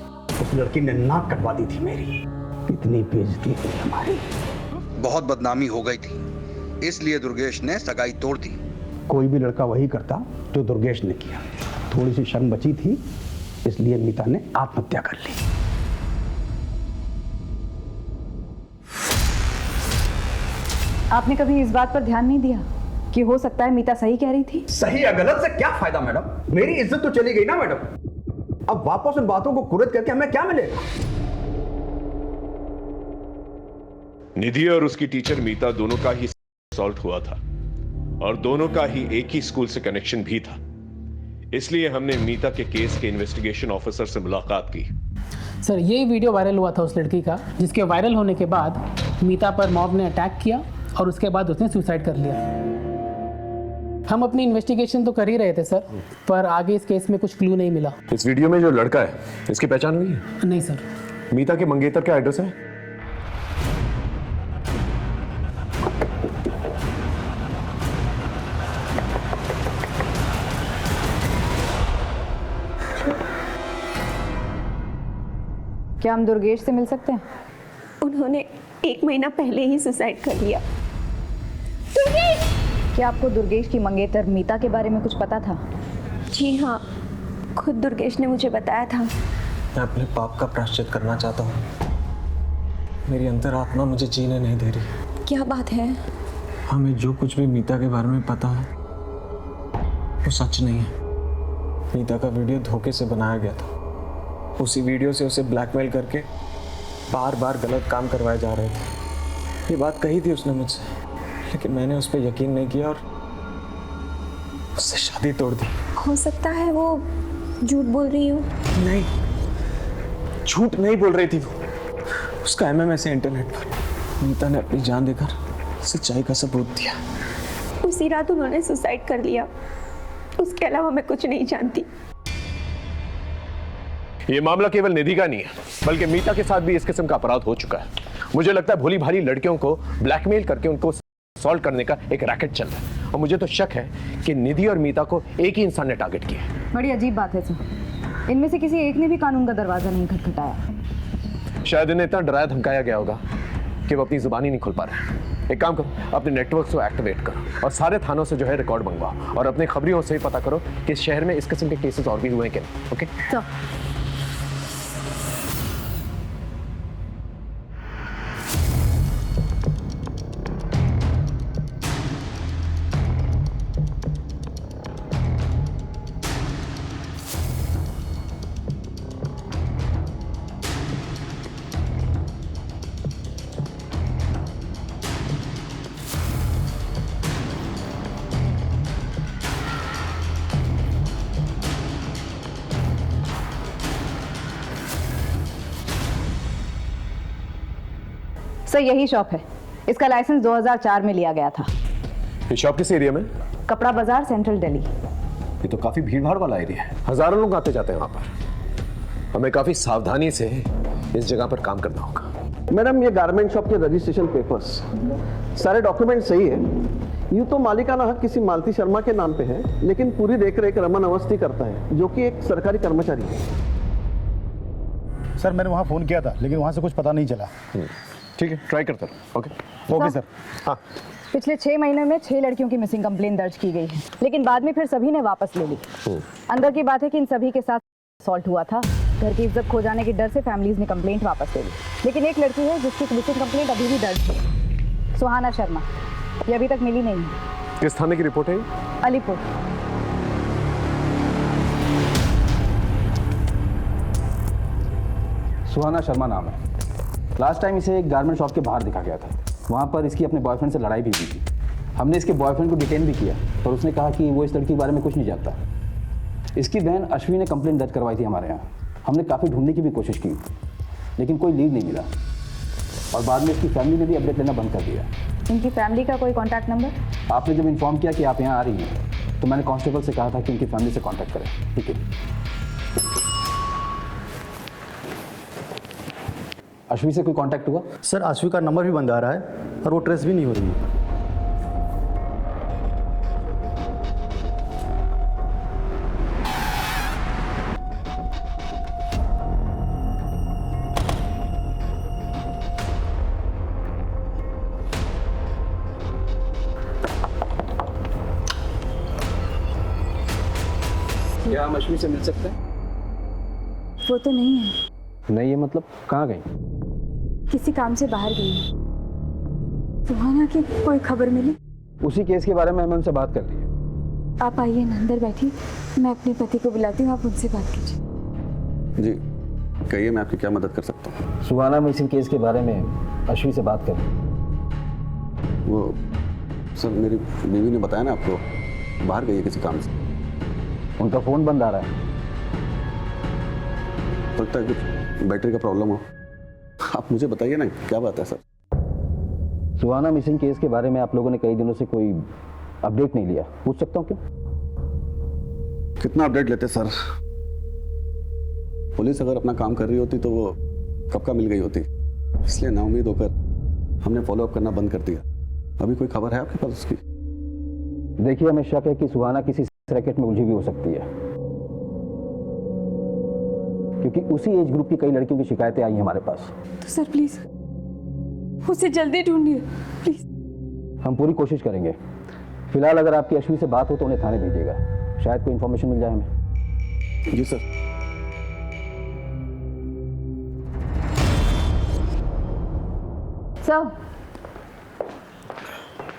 उस लड़की ने नाक कटवा दी थी मेरी। कितनी बेइज्जती हुई हमारी। बहुत बदनामी हो गई थी, इसलिए दुर्गेश ने सगाई तोड़ दी। कोई भी लड़का वही करता जो दुर्गेश ने किया। थोड़ी सी शर्म बची थी, इसलिए मीता ने आत्महत्या कर ली। आपने कभी इस बात पर ध्यान नहीं दिया कि हो सकता है मीता सही कह रही थी? सही या गलत से क्या फायदा मैडम? मेरी इज्जत तो चली गई ना मैडम। अब वापस उन बातों को कुरेद करके हमें क्या मिलेगा? निधि और उसकी टीचर मीता दोनों का ही असॉल्ट हुआ था और दोनों का ही एक ही स्कूल से कनेक्शन भी था। इसलिए हमने मीता के केस के इन्वेस्टिगेशन ऑफिसर से मुलाकात की। सर, ये वीडियो वायरल हुआ था उस लड़की का, जिसके वायरल होने के बाद मीता पर मॉब ने अटैक किया और उसके बाद उसने सुसाइड कर लिया। हम अपनी इन्वेस्टिगेशन तो कर ही रहे थे सर, पर आगे इस केस में कुछ क्लू नहीं मिला। इस वीडियो में जो लड़का है, इसकी पहचान हुई है? नहीं सर। मीता के मंगेतर क्या एड्रेस है? क्या हम दुर्गेश से मिल सकते हैं? उन्होंने 1 महीना पहले ही सुसाइड कर लिया। दुर्गेश! क्या आपको दुर्गेश की मंगेतर मीता के बारे में कुछ पता था? जी हाँ, खुद दुर्गेश ने मुझे बताया था। मैं अपने पाप का प्रायश्चित करना चाहता हूँ। मेरी अंतरात्मा मुझे जीने नहीं दे रही। क्या बात है? हमें जो कुछ भी मीता के बारे में पता है वो सच नहीं है। मीता का वीडियो धोखे से बनाया गया था। उसी वीडियो से उसे ब्लैकमेल करके बार बार गलत काम करवाए जा रहे थे। ये बात कही थी उसने मुझसे, लेकिन मैंने उस पर यकीन नहीं किया और उससे शादी तोड़ दी। हो सकता है वो झूठ बोल रही हो। नहीं, झूठ नहीं बोल रही थी वो। उसका MMS है इंटरनेट पर। मीता ने अपनी जान देकर सच्चाई का सबूत दिया। उसी रात उन्होंने सुसाइड कर लिया। उसके अलावा मैं कुछ नहीं जानती। ये मामला केवल निधि का नहीं है, बल्कि मीता के साथ भी इस किस्म का अपराध हो चुका है। मुझे लगता है भोली भाली लड़कियों को ब्लैकमेल करके उनको सॉल्व करने का एक रैकेट चल रहा है, और मुझे तो शक है कि निधि और मीता को एक ही इंसान ने टारगेट किया है। बड़ी अजीब बात है सर। इनमें से किसी एक ने भी कानून का दरवाजा नहीं खटखटाया। शायद इन्हें इतना डराया धमकाया गया होगा कि वो अपनी जुबान ही नहीं खोल पा रहे हैं। एक काम करो, अपने नेटवर्क को एक्टिवेट करो और सारे थानों से जो है रिकॉर्ड मंगवाओ और अपने खबरियों से ही पता करो कि इस शहर में इस किस्म के केसेस और भी हुए हैं क्या। ओके तो सर यही शॉप है। इसका लाइसेंस 2004 में लिया गया था। ये शॉप किस एरिया में? कपड़ा बाजार, सेंट्रल दिल्ली। ये तो काफी भीड़ भाड़ वाला एरिया है, हजारों लोग आते जाते हैं वहां पर। हमें काफी सावधानी से इस जगह पर काम करना होगा। मैडम, ये गारमेंट शॉप के रजिस्ट्रेशन पेपर्स, सारे डॉक्यूमेंट सही है। यूँ तो मालिकाना हक किसी मालती शर्मा के नाम पे है, लेकिन पूरी देखरेख रमन अवस्थी करता है, जो कि एक सरकारी कर्मचारी है। सर मैंने वहाँ फ़ोन किया था, लेकिन वहाँ से कुछ पता नहीं चला। ठीक है, ट्राई करता हूँ। Okay sir. हाँ, पिछले 6 महीने में 6 लड़कियों की मिसिंग कंप्लेंट दर्ज की गई है, लेकिन बाद में फिर सभी ने वापस ले ली। अंदर की बात है कि इन सभी के साथ असॉल्ट हुआ था। घर की इज्जत खो जाने के डर से फैमिलीज ने कंप्लेंट वापस ले ली, लेकिन एक लड़की है जिसकी मिसिंग कंप्लेंट अभी भी दर्ज है, सुहाना शर्मा। ये अभी तक मिली नहीं है। किस थाने की रिपोर्ट है? अलीपुर। सुहाना शर्मा नाम है। लास्ट टाइम इसे एक गारमेंट शॉप के बाहर दिखा गया था। वहाँ पर इसकी अपने बॉयफ्रेंड से लड़ाई भी हुई थी। हमने इसके बॉयफ्रेंड को डिटेन भी किया, पर उसने कहा कि वो इस लड़की के बारे में कुछ नहीं जानता। इसकी बहन अश्विनी ने कंप्लेंट दर्ज करवाई थी हमारे यहाँ। हमने काफ़ी ढूंढने की भी कोशिश की, लेकिन कोई लीड नहीं मिला, और बाद में इसकी फैमिली ने भी अपडेट लेना बंद कर दिया। इनकी फैमिली का कोई कॉन्टैक्ट नंबर? आपने जब इन्फॉर्म किया कि आप यहाँ आ रही हैं, तो मैंने कांस्टेबल से कहा था कि इनकी फैमिली से कॉन्टैक्ट करें। ठीक है। अश्वी से कोई कांटेक्ट हुआ? सर अश्वी का नंबर भी बंद आ रहा है और वो ट्रेस भी नहीं हो रही है। क्या हम अश्वी से मिल सकते हैं? वो तो नहीं है। नहीं है मतलब? कहाँ गई? किसी काम से बाहर गई। सुहाना की कोई खबर मिली? उसी केस के बारे में हमें उनसे बात कर ली है। आप आइए ना, अंदर बैठिए, मैं अपने पति को बुलाती हूँ, आप उनसे बात कीजिए। जी कहिए, मैं आपकी क्या मदद कर सकता हूँ? सुहाना मिसिंग केस के बारे में अश्वी से बात करें। वो सर मेरी बीवी ने बताया ना आपको, बाहर गई है किसी काम से। उनका फ़ोन बंद आ रहा है। लगता है कुछ बैटरी का प्रॉब्लम हो। आप मुझे बताइए ना क्या बात है सर। सुहाना मिसिंग केस के बारे में आप लोगों ने कई दिनों से कोई अपडेट नहीं लिया, पूछ सकता हूँ क्यों? कितना अपडेट लेते सर? पुलिस अगर अपना काम कर रही होती तो वो कब का मिल गई होती, इसलिए नाउम्मीद होकर हमने फॉलोअप करना बंद कर दिया। अभी कोई खबर है आपके पास उसकी? देखिए, हमें शक है कि सुहाना किसी रैकेट में उलझी भी हो सकती है, क्योंकि उसी एज ग्रुप की कई लड़कियों की शिकायतें आई हैं हमारे पास। तो सर प्लीज उसे जल्दी ढूंढिए प्लीज। हम पूरी कोशिश करेंगे। फिलहाल अगर आपकी अश्वी से बात हो तो उन्हें थाने भेजिएगा, शायद कोई इन्फॉर्मेशन मिल जाए हमें। जी सर।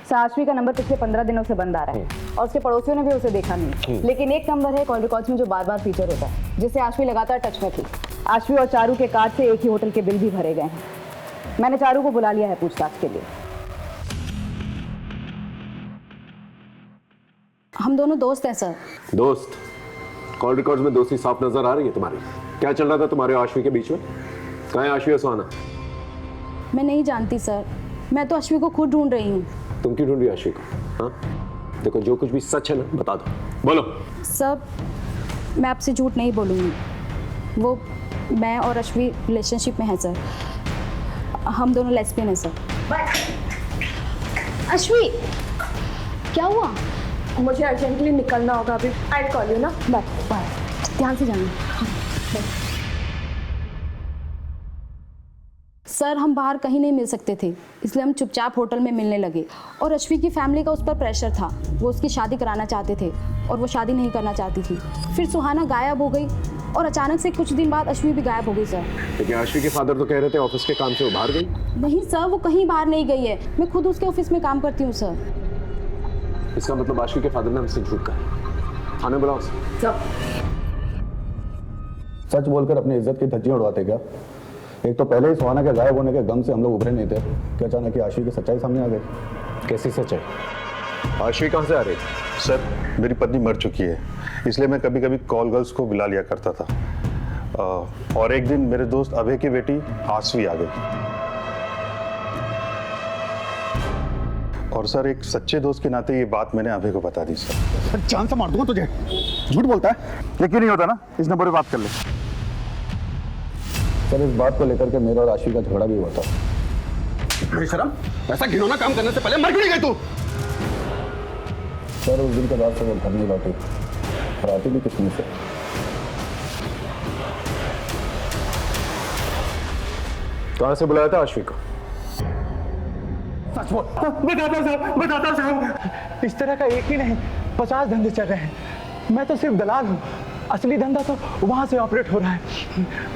सर अश्वी का नंबर पिछले 15 दिनों से बंद आ रहा है और उसके पड़ोसियों ने भी उसे देखा नहीं, लेकिन एक नंबर है कॉल रिकॉर्ड्स में जो बार बार फीचर होता है, जिससे अश्वी लगातार टच में थी। अश्वी और चारू के कार्ड से एक ही होटल के बिल भी भरे गए हैं। मैंने चारू को बुला लिया है पूछताछ के लिए। हम दोनों दोस्त हैं सर। दोस्त? कॉल रिकॉर्ड्स में दोस्ती साफ नजर आ रही है तुम्हारी। क्या चल रहा था तुम्हारे और अश्वी के बीच में? कहाँ है अश्वी और सुहाना? मैं नहीं जानती सर, मैं तो अश्वी को खुद ढूंढ रही हूँ। तुम क्यों ढूंढ रही हो अश्वी को? हाँ, देखो जो कुछ भी सच है ना बता दो, बोलो। सर मैं आपसे झूठ नहीं बोलूँगी, वो मैं और अश्वी रिलेशनशिप में हैं सर। हम दोनों लेस्बियन हैं सर। अश्वी क्या हुआ? मुझे अर्जेंटली निकलना होगा अभी। आई कॉल यू ना। बाय बाय, ध्यान से जाना। सर हम बाहर कहीं नहीं मिल सकते थे, इसलिए हम चुपचाप होटल में मिलने लगे और अश्वी की फैमिली का उस पर प्रेशर था। वो उसकी शादी कराना चाहते थे और वो शादी नहीं करना चाहती थी। फिर सुहाना गायब हो गई और अचानक से कुछ दिन बाद अश्वी भी गायब हो गई सर। लेकिन अश्वी के फादर तो कह रहे थे ऑफिस के काम से वो बाहर गई। नहीं सर, वो कहीं बाहर नहीं गई है, मैं खुद उसके ऑफिस में काम करती हूँ सर। इसका मतलब अश्वी के फादर ने हमसे झूठ कहा। थाने बुलाओ उसे। सच बोलकर अपनी इज्जत की धज्जियां उड़वाते क्या? एक तो पहले ही सुहाना के गायब होने के गम से हम लोग उभरे नहीं थे कि अचानक अश्वी की सच्चाई सामने आ गई। कैसी सच्चाई? अश्वी कहाँ से आ रही? सर मेरी पत्नी मर चुकी है, इसलिए मैं कभी कभी कॉल गर्ल्स को बुला लिया करता था। और एक दिन मेरे दोस्त अभय की बेटी आसवी आ गई। और सर एक सच्चे दोस्त के नाते ये बात मैंने अभय को बता दी। सर जान से मार दूंगा तुझे। झूठ बोलता है? यकीन नहीं होता ना? इस नंबर पे बात कर ले। सर इस बात को लेकर के मेरा और आशी का झगड़ा भी हुआ था। बेशरम, ऐसा घिनौना काम करने से पहले मर क्यों नहीं गई तू? सर उस दिन के बाद से वो घर नहीं लौटी और आती भी किस्म से। कहाँ से बुलाया था अश्वी को? सच बोल। बताता साहब, इस तरह का एक ही नहीं 50 धंधे चल रहे हैं। मैं तो सिर्फ दलाल हूँ, असली धंधा तो वहां से ऑपरेट हो रहा है।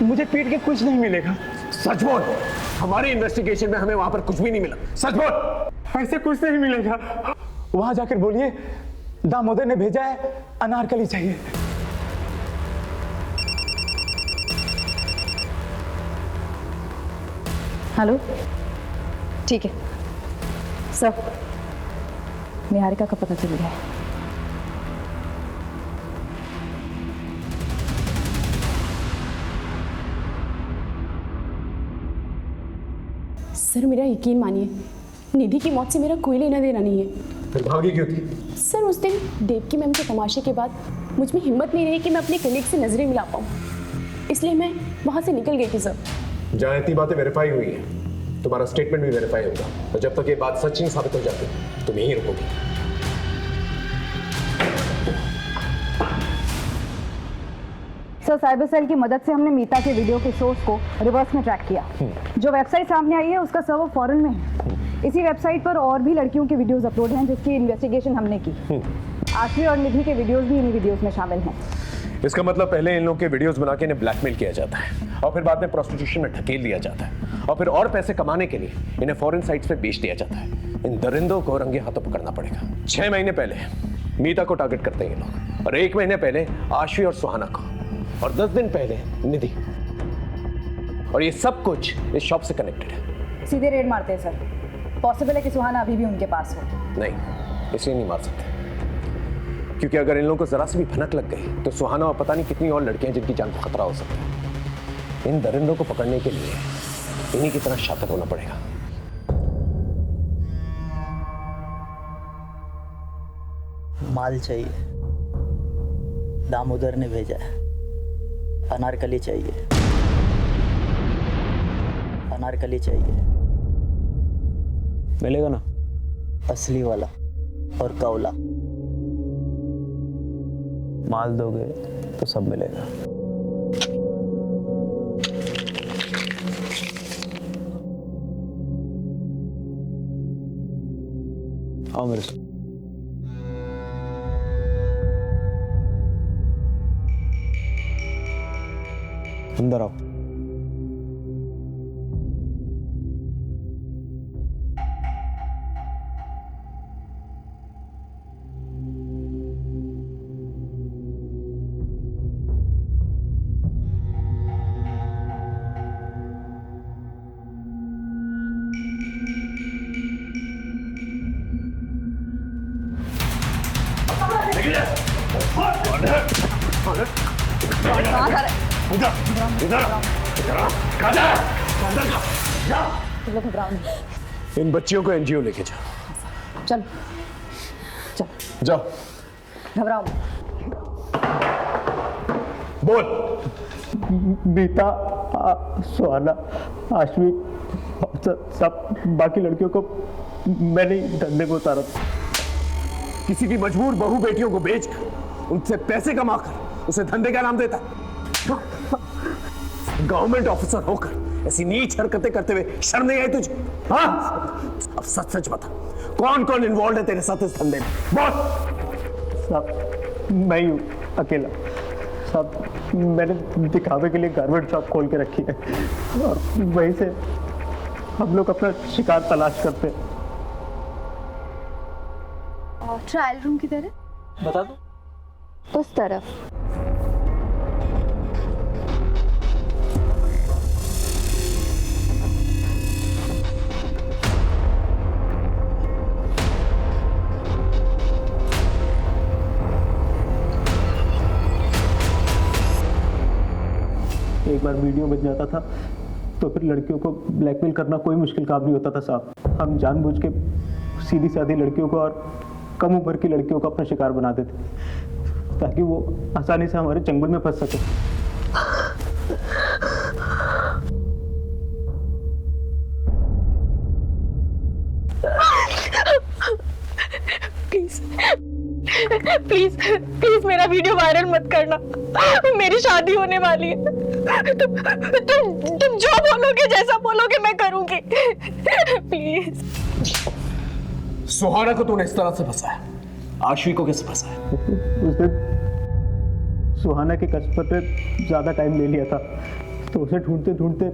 मुझे पीट के कुछ नहीं मिलेगा। सच बोल। हमारी इन्वेस्टिगेशन में हमें वहां पर कुछ भी नहीं मिला। सच बोल। ऐसे कुछ नहीं मिलेगा। वहां जाकर बोलिए दामोदर ने भेजा है, अनारकली चाहिए। हेलो, ठीक है सब, निहारिका का पता चल गया है। सर मेरा यकीन मानिए, निधि की मौत से मेरा कोई लेना देना नहीं है। फिर भागी क्यों थी? सर उस दिन देवकी मैम के तमाशे के बाद मुझ में हिम्मत नहीं रही कि मैं अपने कलीग से नजरें मिला पाऊँ, इसलिए मैं वहाँ से निकल गई थी सर। जहाँ इतनी बातें वेरीफाई हुई हैं, तुम्हारा स्टेटमेंट भी वेरीफाई होगा, और जब तक ये बात सच नहीं साबित हो जाती तुम यहीं रुकोगी। सर साइबर सेल की मदद से हमने मीता के वीडियो के सोर्स को रिवर्स में ट्रैक किया। जो वेबसाइट सामने आई है उसका सर्वर फॉरेन में है। इसी वेबसाइट पर और भी लड़कियों के वीडियोस अपलोड हैं जिसकी इन्वेस्टिगेशन हमने की। आश्वी और निधि के वीडियोस भी इन्हीं वीडियोस में शामिल हैं। इसका मतलब पहले इन लोगों के वीडियोस बना के इन्हें ब्लैकमेल किया जाता है और फिर बाद में प्रोस्टिट्यूशन में ढकेल दिया जाता है और फिर और पैसे कमाने के लिए इन्हें फॉरेन साइट्स पे बेच दिया जाता है। इन दरिंदों को रंगे हाथों पकड़ना पड़ेगा। 6 महीने पहले मीता को टारगेट करते हैं ये लोग, और 1 महीने पहले आश्वी और सुहाना को, और 10 दिन पहले निधि। और ये सब कुछ इस शॉप से कनेक्टेड है। सीधे रेड मारते हैं सर। पॉसिबल है कि सुहाना अभी भी उनके पास हो। नहीं, इसलिए नहीं मार सकते, क्योंकि अगर इन लोगों को जरा सी भी भनक लग गई तो सुहाना और पता नहीं कितनी और लड़कियां जिनकी जान को खतरा हो सकता है। इन दरिंदों को पकड़ने के लिए इन्हीं की तरह शातिर होना पड़ेगा। माल चाहिए, दामोदर ने भेजा है। अनारकली चाहिए, अनारकली चाहिए। मिलेगा ना? असली वाला और कौला। माल दोगे तो सब मिलेगा। आओ मेरे साथ। अंदर आओ। इन बच्चियों को एनजीओ लेके जा। चल चल जाओ। घबराओ। बोल। मीता, सुहाना, आश्वी, सब बाकी लड़कियों को मैंने धंधे में उतारा था। किसी की मजबूर बहू बेटियों को बेचकर उनसे पैसे कमाकर उसे धंधे का नाम देता। गवर्नमेंट ऑफिसर होकर ऐसी नीच हरकतें करते हुए शर्म नहीं आई तुझे? हाँ? अब सच सच बता, कौन कौन इन्वॉल्व है तेरे साथ इस धंधे में? बोल। सब मैं ही हूँ अकेला। सब मैंने दिखावे के लिए गारमेंट शॉप खोल के रखी है और वहीं से हम लोग अपना शिकार तलाश करते हैं। ट्रायल रूम किधर है? बता दो। उस तरफ। एक बार वीडियो बच जाता था तो फिर लड़कियों को ब्लैकमेल करना कोई मुश्किल काम नहीं होता था साहब। हम जानबूझ के सीधी सादी लड़कियों को और कम उम्र की लड़कियों को अपना शिकार बना देते ताकि वो आसानी से हमारे चंगुल में फंस सके। प्लीज प्लीज प्लीज मेरा वीडियो वायरल मत करना। मेरी शादी होने वाली है। तुम जो बोलोगे, जैसा बोलोगे मैं करूंगी। प्लीज। सुहाना को तूने इस तरह से फंसाया, आश्वी को कैसे फंसाया? उस दिन सुहाना के कस्टमर पे ज्यादा टाइम ले लिया था तो उसे ढूंढते ढूंढते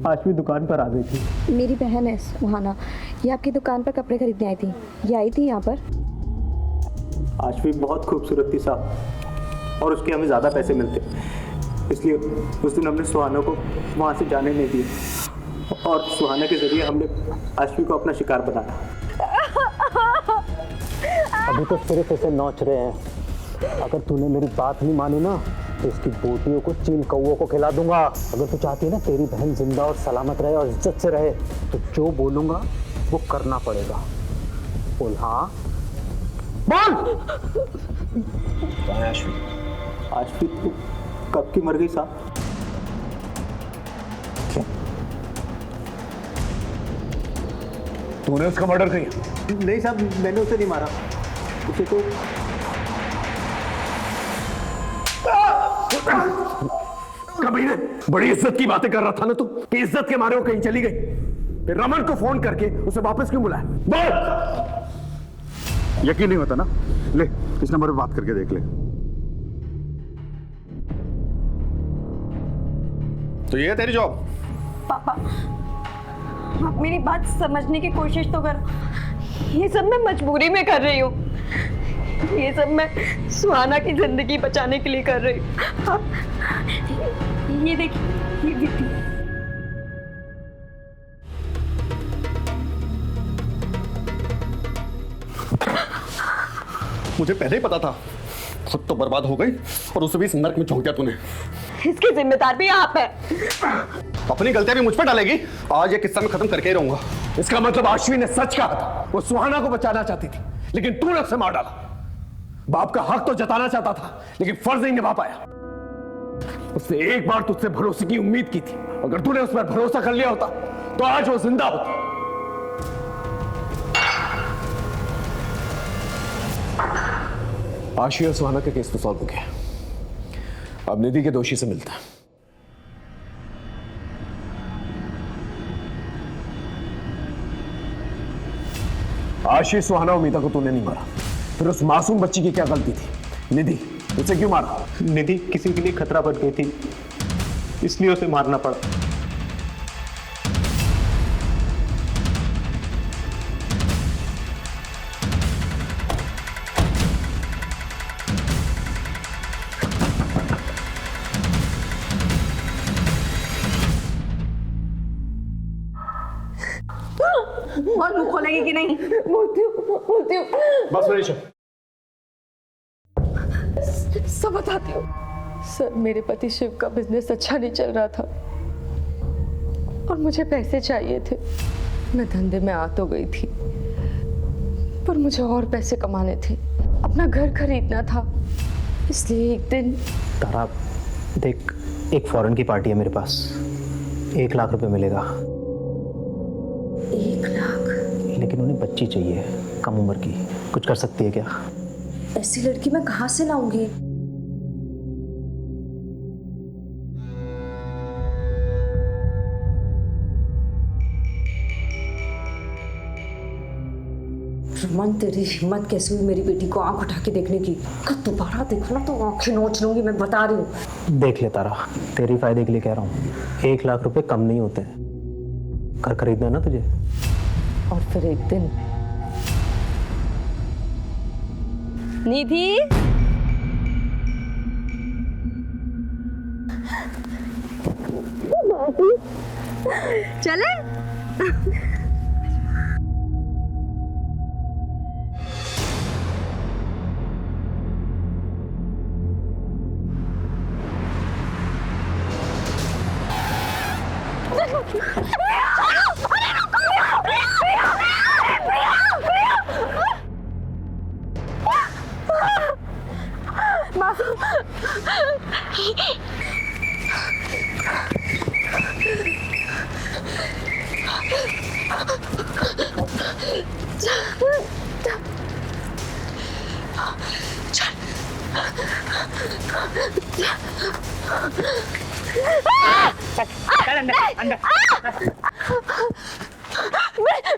आश्वी दुकान पर आ गई थी। मेरी बहन है सुहाना, ये आपकी दुकान पर कपड़े खरीदने आई थी। ये आई थी यहाँ पर। आश्वी बहुत खूबसूरत थी साहब और उसके हमें ज़्यादा पैसे मिलते, इसलिए उस दिन हमने सुहाना को वहाँ से जाने नहीं दिए और सुहाना के जरिए हमने आश्वी को अपना शिकार बनाया। अभी तो सिर्फ ऐसे नोच रहे हैं। अगर तूने मेरी बात नहीं मानी ना तो इसकी बोटियों को चील कौओं को खिला दूंगा। अगर तू चाहती है ना तेरी बहन जिंदा और सलामत रहे और इज्जत से रहे तो जो बोलूंगा वो करना पड़ेगा। बोल। हाँ बोल। कहाँ है आश्वी? आश्वी तो कब की मर गई साहब। तूने उसका मर्डर किया? नहीं साहब, मैंने उसे नहीं मारा। उसे तो कबीर, बड़ी इज्जत की बातें कर रहा था ना तू कि इज्जत के मारे वो कहीं चली गई। फिर रमन को फोन करके उसे वापस क्यों बुलाया? बोल। यकीन नहीं होता ना? ले इस नंबर पे बात करके देख ले। तो ये है तेरी जॉब? पापा, आप मेरी बात समझने की कोशिश तो करो। ये सब मैं मजबूरी में कर रही हूँ। ये सब मैं सुहाना की जिंदगी बचाने के लिए कर रही हूँ। आप ये देखिए, ये वीडियो। मुझे पहले ही पता था। खुद तो बर्बाद हो गई और उसे भी इस नर्क में झोंक दिया तूने। इसकी जिम्मेदार भी आप है। अपनी गलतियां भी मुझ पर डालेगी। आज ये किस्सा मैं खत्म करके ही रहूंगा। इसका मतलब आश्वी ने सच कहा था। वो सुहाना को बचाना चाहती थी लेकिन तूने उसे मार डाला। बाप का हक तो जताना चाहता था, लेकिन फर्ज नहीं निभा पाया। उसने एक बार तुझसे भरोसे की उम्मीद की थी। अगर तूने उस पर भरोसा कर लिया होता तो आज वो जिंदा होता। आशी और सुहाना का केस तो सॉल्व हो गया। अब निधि के दोषी से मिलता है। आशीष, सुहाना और मीता को तूने नहीं मारा, फिर उस मासूम बच्ची की क्या गलती थी? निधि, उसे क्यों मारा? निधि किसी के लिए खतरा बन गई थी, इसलिए उसे मारना पड़ा। और मुंह खोलेगी कि नहीं? बोलती हूँ। बस मनीषा, सब बताती हूँ। सर, मेरे पति शिव का बिजनेस अच्छा नहीं चल रहा था और मुझे पैसे चाहिए थे। मैं धंधे में आ तो गई थी, पर मुझे और पैसे कमाने थे, अपना घर खरीदना था। इसलिए एक दिन तारा देख, एक फॉरेन की पार्टी है मेरे पास, 1 लाख रुपए मिलेगा। 1 लाख? लेकिन उन्हें बच्ची चाहिए, कम उम्र की। कुछ कर सकती है क्या? ऐसी लड़की मैं कहाँ से लाऊंगी? रमन, तेरी हिम्मत कैसे हुई मेरी बेटी को आंख उठा के देखने की? अगर दोबारा देखो ना तो आंखें नोच लूंगी, मैं बता रही हूँ। देख ले तारा, तेरी फायदे के लिए कह रहा हूँ, 1 लाख रुपए कम नहीं होते। घर खरीदना है ना तुझे? और फिर एक दिन निधि, चले?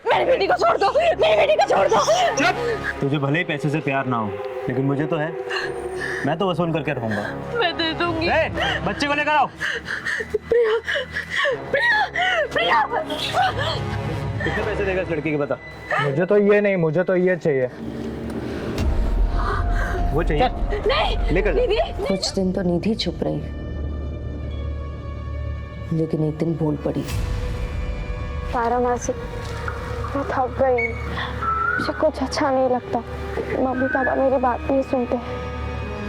मेरी बेटी को छोड़ दो, मेरी बेटी को छोड़ दो। तुझे भले ही पैसे से प्यार ना हो, लेकिन मुझे तो है। मैं तो वसूल करके रहूंगा। मैं दे दूंगी। बच्चे को लेकर आओ। प्रिया, प्रिया, प्रिया। कितने पैसे देगा इस लड़की के, बता। मुझे तो ये नहीं, मुझे तो ये चाहिए। वो चाहिए? नहीं, लेकर निधि। कुछ दिन तो निधि चुप रही, लेकिन एक दिन बोल पड़ी। तारा मासी, मैं थक गई, मुझे कुछ अच्छा नहीं लगता। मम्मी पापा मेरी बात नहीं सुनते।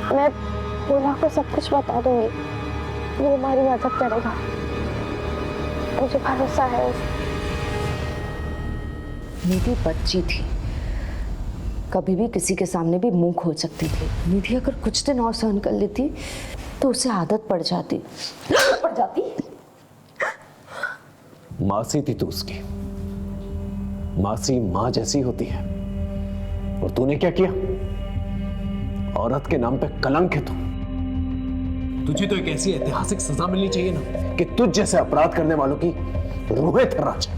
मैं बोला को सब कुछ बता दूंगी, वो हमारी मदद करेगा, मुझे भरोसा है। निधि बच्ची थी, कभी भी किसी के सामने भी मुंह खोल सकती थी। निधि अगर कुछ दिन और सहन कर लेती तो उसे आदत पड़ जाती। मासी थी तू उसकी। मासी मां जैसी होती है, और तूने क्या किया? औरत के नाम पे कलंक है तू। तुझे तो एक ऐसी ऐतिहासिक सजा मिलनी चाहिए ना कि तुझ जैसे अपराध करने वालों की रूहें थर्रा जाए।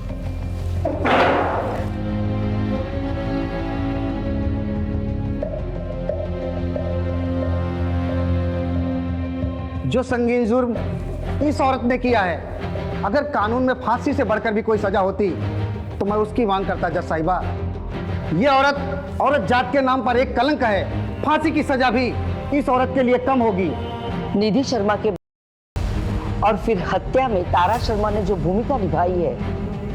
जो संगीन जुर्म इस औरत ने किया है, अगर कानून में फांसी से बढ़कर भी कोई सजा होती तो मैं उसकी मांग करता जज साहिबा। ये औरत जात के नाम पर एक कलंक है। फांसी की सजा भी इस औरत के लिए कम होगी। निधि शर्मा के और फिर हत्या में तारा शर्मा ने जो भूमिका निभाई है,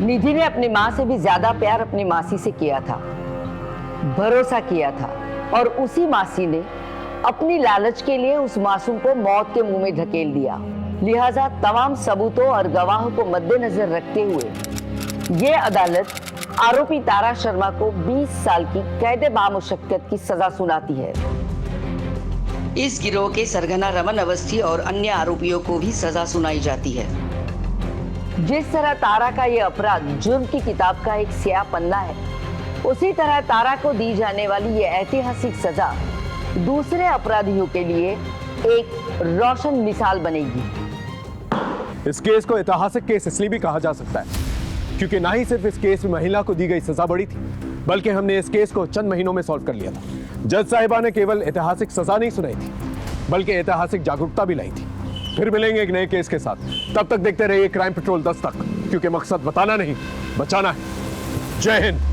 निधि ने अपनी मां से भी ज्यादा प्यार अपनी मासी से किया था, भरोसा किया था, और उसी मासी ने अपनी लालच के लिए उस मासूम को मौत के मुंह में धकेल दिया। लिहाजा तमाम सबूतों और गवाहों को मद्देनजर रखते हुए ये अदालत आरोपी तारा शर्मा को 20 साल की कैद बामुशक्कत की सजा सुनाती है। इस गिरोह के सरगना रमन अवस्थी और अन्य आरोपियों को भी सजा सुनाई जाती है। जिस तरह तारा का ये अपराध जुर्म की किताब का एक स्याह पन्ना है, उसी तरह तारा को दी जाने वाली ये ऐतिहासिक सजा दूसरे अपराधियों के लिए एक रोशन मिसाल बनेगी। इस केस को ऐतिहासिक केस इसलिए भी कहा जा सकता है क्योंकि ना ही सिर्फ इस केस में महिला को दी गई सजा बड़ी थी, बल्कि हमने इस केस को चंद महीनों में सॉल्व कर लिया था। जज साहिबा ने केवल ऐतिहासिक सजा नहीं सुनाई थी, बल्कि ऐतिहासिक जागरूकता भी लाई थी। फिर मिलेंगे एक नए केस के साथ। तब तक देखते रहिए क्राइम पेट्रोल 10 तक, क्योंकि मकसद बताना नहीं, बचाना है। जय हिंद।